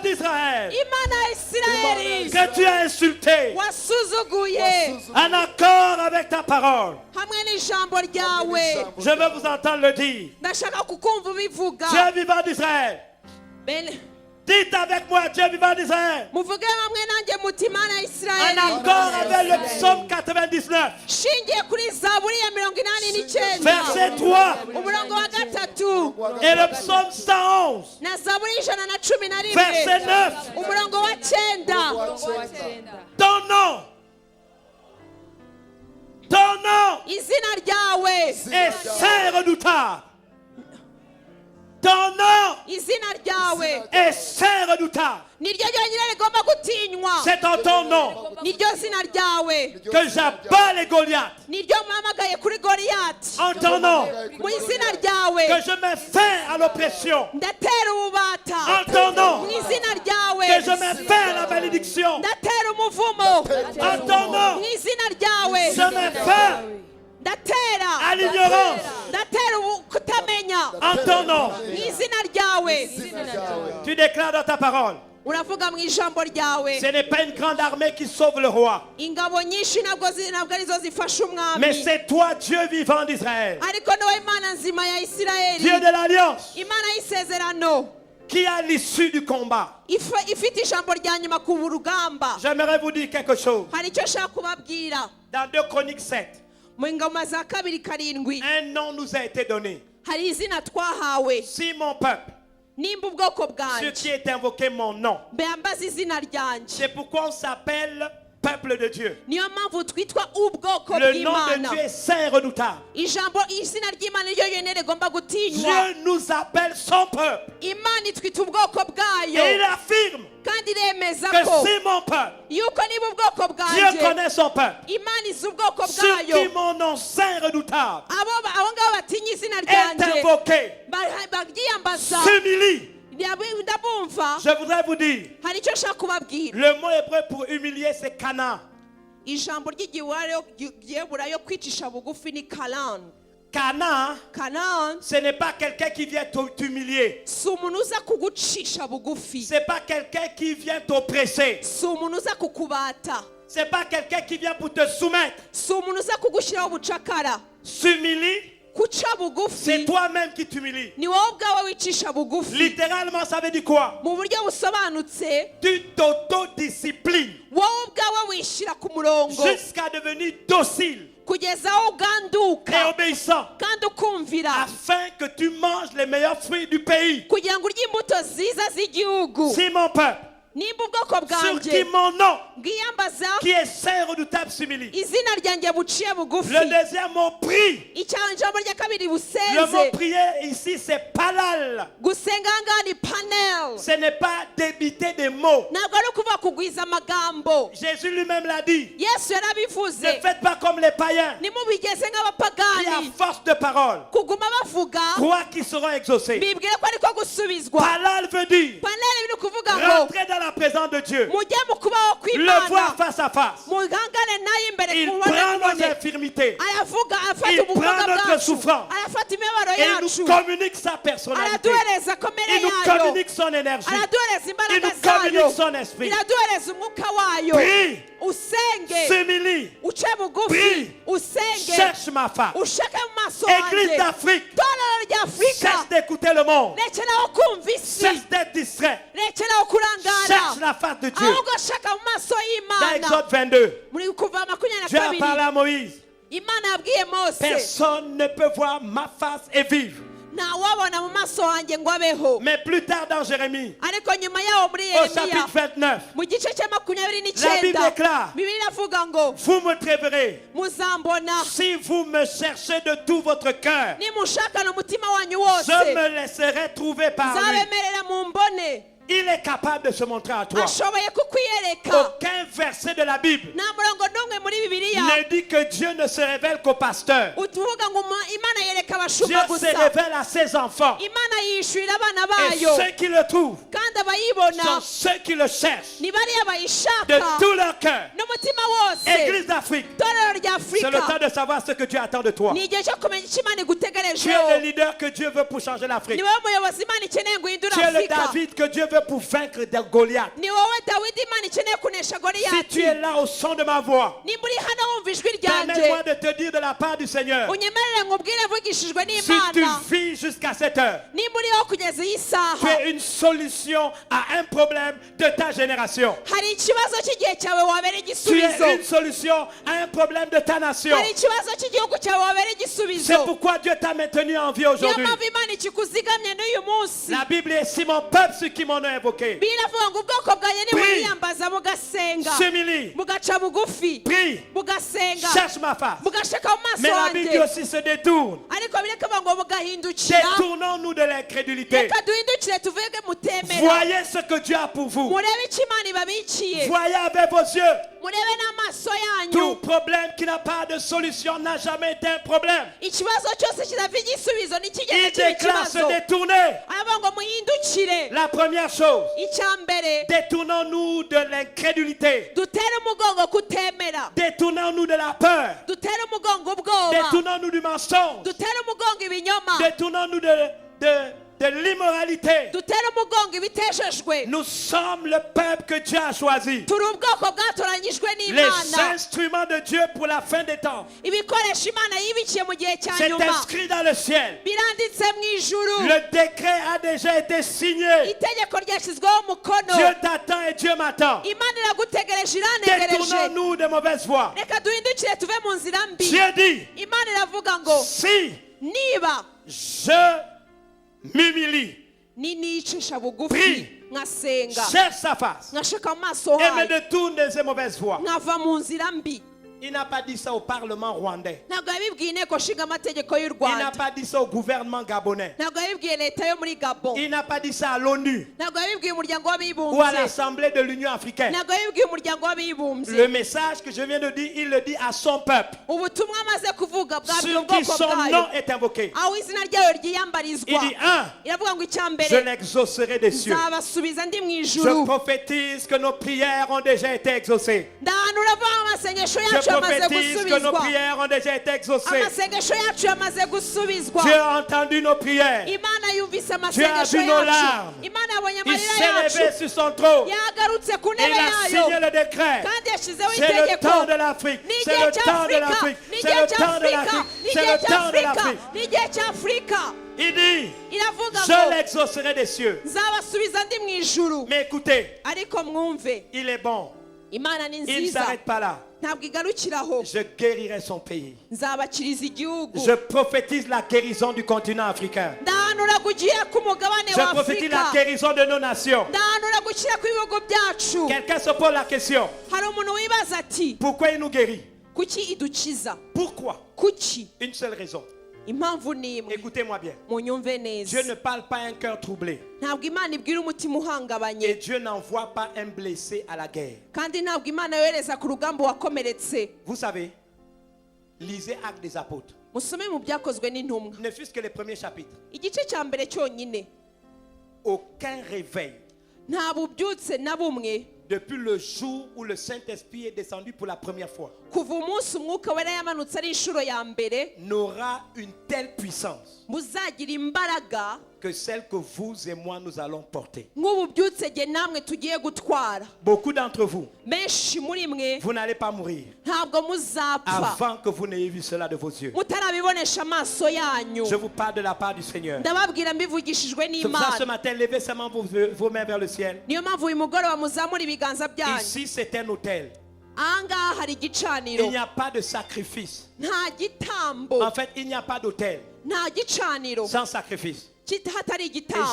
d'Israël, que tu as insulté en accord avec ta parole. Je veux vous entendre le dire. Dieu vivant d'Israël. Dites avec moi, Dieu vivant d'Israël. En accord avec le psaume 99. Verset 3. Et le psaume 111. Verset 9. Ton nom. Ton nom est saint redoutable. Ton nom est saint redoutable. C'est en ton nom que j'abats les Goliaths. En ton nom que je mets fin à l'oppression. En ton nom que je mets fin à la malédiction. En ton nom je mets fin à l'ignorance en ton nom. Tu déclares dans ta parole. Ce n'est pas une grande armée qui sauve le roi, mais c'est toi, Dieu vivant d'Israël, Dieu de l'Alliance, qui a l'issue du combat. J'aimerais vous dire quelque chose. Dans 2 Chroniques 7, un nom nous a été donné. Si mon peuple, ceux qui est invoqué mon nom, c'est pourquoi on s'appelle peuple de Dieu. Le nom de Dieu est saint et redoutable. Dieu nous appelle son peuple. Et il affirme que c'est mon peuple. Dieu connaît son peuple. Ceux qui mon nom saint et redoutable est invoqué, s'humilie. Je voudrais vous dire, le mot hébreu pour humilier c'est kana. Kana, ce n'est pas quelqu'un qui vient t'humilier. C'est pas quelqu'un qui vient t'oppresser. C'est pas quelqu'un qui vient pour te soumettre. S'humilie. C'est toi-même qui t'humilies. Littéralement, ça veut dire quoi? Tu t'autodisciplines jusqu'à devenir docile et obéissant, afin que tu manges les meilleurs fruits du pays. Si mon peuple, sur qui mon nom, qui est saint et redoutable, s'humilie. Le deuxième mot, prie. Le mot prier ici, c'est palal. Ce n'est pas débiter des mots. Jésus lui-même l'a dit. Ne faites pas comme les païens qui, à force de parole, croient qu'ils seront exaucés. Palal veut dire rentrer dans la présence de Dieu, le voir face à face. Il prend nos infirmités, il prend notre souffrance et il nous communique sa personnalité, il nous communique son énergie, il nous communique son esprit. Prie, s'humilie, prie, cherche ma face. Église d'Afrique, cesse d'écouter le monde, cesse d'être distrait, cherche la face de Dieu. Dans Exode 22, Dieu a parlé à Moïse. Personne ne peut voir ma face et vivre. Mais plus tard dans Jérémie, au chapitre 29, la Bible déclare: vous me trouverez si vous me cherchez de tout votre cœur. Je me laisserai trouver par lui. Il est capable de se montrer à toi. Aucun verset de la Bible ne dit que Dieu ne se révèle qu'au pasteur. Dieu se révèle à ses enfants. Et ceux qui le trouvent sont ceux qui le cherchent de tout leur cœur. Église d'Afrique, c'est le temps de savoir ce que Dieu attend de toi. Tu es le leader que Dieu veut pour changer l'Afrique. Tu es le David que Dieu veut pour vaincre Goliath. Si tu es là au son de ma voix, permets-moi de te dire de la part du Seigneur, si tu vis jusqu'à cette heure, tu es une solution à un problème de ta génération. Tu es une solution à un problème de ta nation. C'est pourquoi Dieu t'a maintenu en vie aujourd'hui. La Bible est: si mon peuple, ceux qui m'ont invoqué, prie, s'humilie, prie, cherche ma face. Mais la Bible dit aussi se détourne. Détournons-nous de l'incrédulité. Voyez ce que Dieu a pour vous. Voyez avec vos yeux. Tout problème qui n'a pas de solution n'a jamais été un problème. Il déclare se détourner. La première chose, détournons-nous de l'incrédulité. Détournons-nous de la peur. Détournons-nous du mensonge. Détournons-nous de l'immoralité. Nous sommes le peuple que Dieu a choisi. Les instruments de Dieu pour la fin des temps. C'est inscrit dans le ciel. Le décret a déjà été signé. Dieu t'attend et Dieu m'attend. Détournons-nous de mauvaises voies. Dieu dit, si je m'humilie, prie, cherche sa face et me détourne de ces mauvaises voies. Il n'a pas dit ça au Parlement rwandais. Il n'a pas dit ça au gouvernement gabonais. Il n'a pas dit ça à l'ONU ou à l'Assemblée de l'Union africaine. Le message que je viens de dire, il le dit à son peuple, sur qui son nom est invoqué. Il dit, je l'exaucerai des cieux. Je prophétise que nos prières ont déjà été exaucées. Je prophétise que nos prières ont déjà été exaucées. Dieu a entendu nos prières. Dieu a vu nos larmes. Il s'est levé sur son trône. Il a signé le décret. C'est le temps de l'Afrique. C'est le temps de l'Afrique. C'est le temps de l'Afrique. C'est le temps de l'Afrique. Il dit, je l'exaucerai des cieux. Mais écoutez, il est bon. Il ne s'arrête pas là. Je guérirai son pays. Je prophétise la guérison du continent africain. Je prophétise la guérison de nos nations. Quelqu'un se pose la question, pourquoi il nous guérit? Pourquoi? Une seule raison. Écoutez-moi bien. Dieu ne parle pas à un cœur troublé. Et Dieu n'envoie pas un blessé à la guerre. Vous savez, lisez Actes des Apôtres. Ne fût-ce que les premiers chapitres. Aucun réveil. Depuis le jour où le Saint-Esprit est descendu pour la première fois, n'aura une telle puissance que celle que vous et moi nous allons porter. Beaucoup d'entre vous, vous n'allez pas mourir avant que vous n'ayez vu cela de vos yeux. Je vous parle de la part du Seigneur. C'est pour ça ce matin, levez seulement vos mains vers le ciel. Ici c'est un autel. Il n'y a pas de sacrifice. En fait, il n'y a pas d'autel sans sacrifice. Et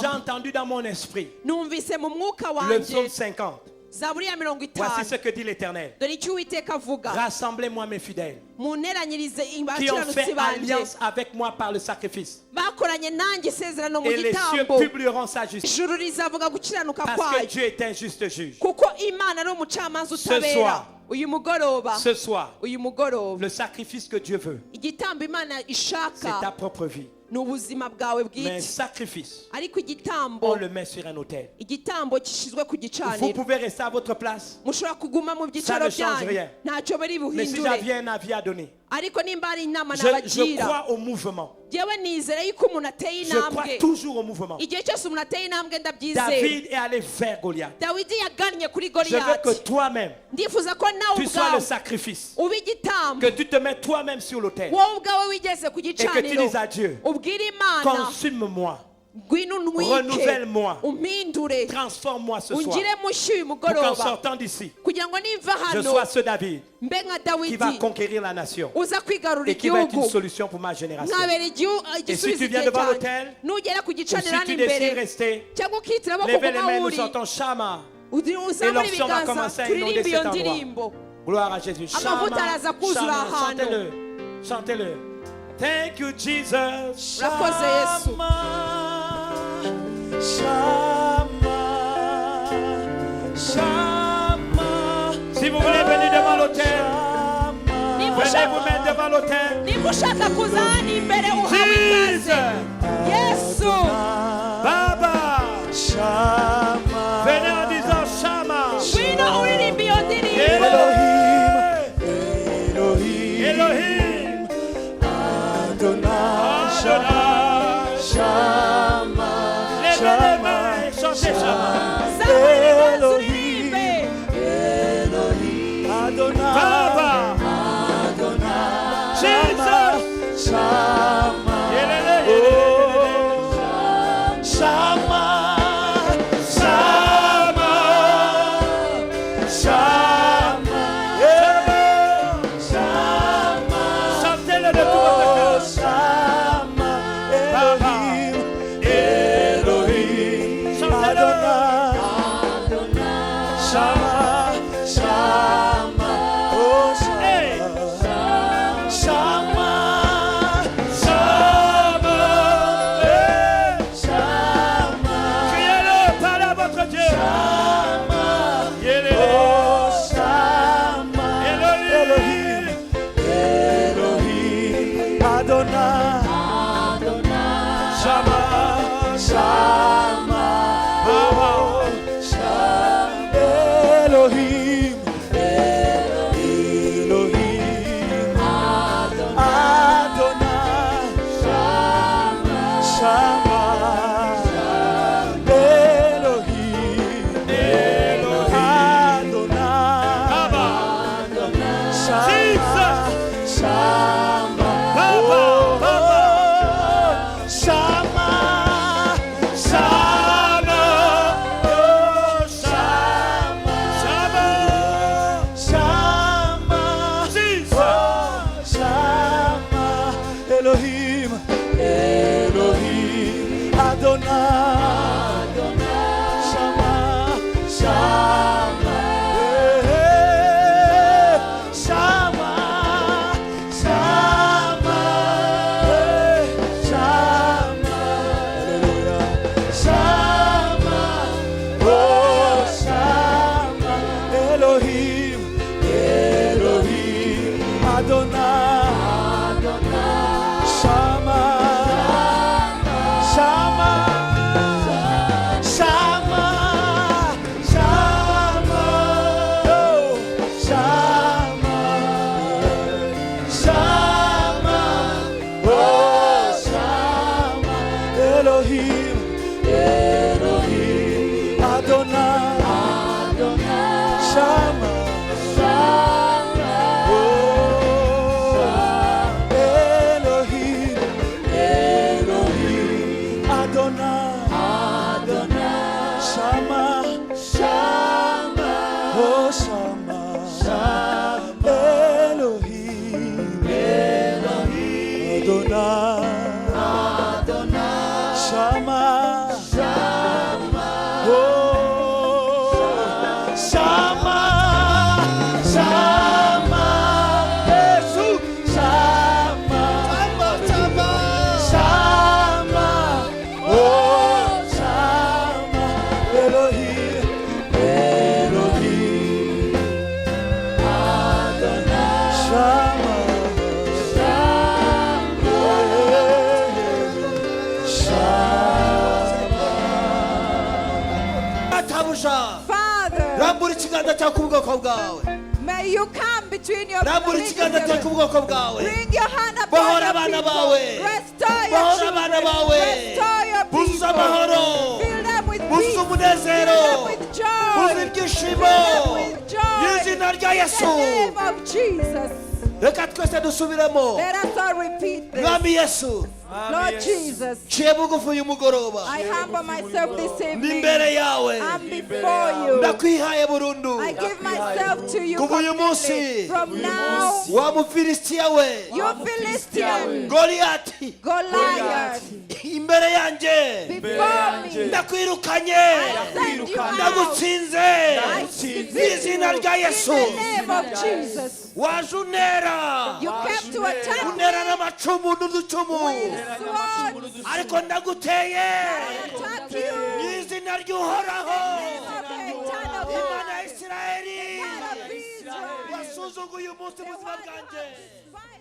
j'ai entendu dans mon esprit le psaume 50. Voici ce que dit l'Éternel. Rassemblez-moi mes fidèles qui ont fait alliance avec moi par le sacrifice. Et les cieux publieront sa justice. Parce que Dieu est un juste juge. Ce soir, le sacrifice que Dieu veut, c'est ta propre vie. Mais un sacrifice, on le met sur un autel. Vous pouvez rester à votre place. Ça ne change rien. Mais si j'avais un avis à donner, je crois au mouvement. Je crois toujours au mouvement. David est allé vers Goliath. Je veux que toi-même, tu sois le sacrifice. Que tu te mets toi-même sur l'autel. Et que tu dises à Dieu, consume-moi. Renouvelle-moi, transforme-moi ce soir pour qu'en sortant d'ici, je sois ce David qui va conquérir la nation et qui va être une solution pour ma génération. Et si tu viens devant l'autel, ou si tu décides de rester, levez les mains, nous chantons Shama et l'onction va commencer à inonder cet endroit. Gloire à Jésus. Shama, Shama, chantez-le, chantez-le. Thank you Jesus. Shama, Shama, Shama. Si vous voulez venir devant vous mettre devant l'autel. Jesus. Yesu. Baba. Shama. Venez en disant Shama. Elohim. Elohim. Adonai. Shama. Levez les mains et chantez Shama. Elohim. Adonai. Baba. Adonai. Jesus. Shama. Oh. Shama. Shama. Shama. Shama. Chantez-le de tout votre cœur. Shama. Elohim. Elohim. Chantez-le. Adonai. Shama. Shama. Oh, Hey. Shama. Shama. Hey. Shama. Criez-le, parlez à votre Dieu. Shama. Yélélé. Oh, Shama. Elohim. Elohim. Adonai. Shama. Shama. Oh, Shama. Elohim. Elohim. Adonai. Shama. Elohim. Adonai. Baba. Shama. Shama. Baba. Baba. Shama. Shama. Oh, Shama. Shama. Shama. Jesus. Oh, Shama. Elohim. Elohim. Adonai. Shama. Shama. Shama. Shama. Shama. Hallelujah. Shama. Oh, Shama. Elohim. Elohim. Adonai. Shama. Shama. Shama. Shama. Oh, Shama. Shama. Oh, Shama. Elohim. Elohim. Adonai. Shama. Oh, Elohim. Elohim. Adonai. Shama. Oh, Shama. Elohim. Adonai. Shama. Oh, Shama. Shama. Jesus. Shama. Shama. Oh, Shama. Elohim. Elohim. Adonai. Shama. Father, rambura ikiganza cyawe ku bwoko bwawe. may you come between your rambura ikiganza cyawe ku bwoko bwawe. Bring your hand upon Bohora your abana people. bawe. Restore your Bohora children. abana bawe. Restore your Buzuza people. amahoro. Fill them with Buzuza peace. Fill umunezero. them with joy. Buzuza ibyishimo. Fill them with joy. Y'izina rya In Yesu. the name of Jesus. Reka twese dusubiremo. Let us all repeat this. Mwami Yesu. Lord Jesus, ciye bugufi uyu mugoroba. I humble myself this Ndi evening. imbere yawe. I'm before you. Ndakwihaye burundu. I give myself to you Kuva uyu completely. munsi. From now, Wa Mufilisitiya we. you Philistine, Goliyati. Goliath, Imbere yanjye. before me, Ndakwirukanye. I send you out. Ndagutsinze. I defeat N'izina you. rya Yesu. In the name of Jesus. Waje unera. You came to attack me Unera n'amacumu n'uducumu. with swords. Ariko ndaguteye. I attack you. N'izina ry'Uhoraho. In the name of the eternal Imana God, ya Isirayeli. God of Israel. Wasuze wazungu uyu munsi The ubuzima word you bwanjye have inspired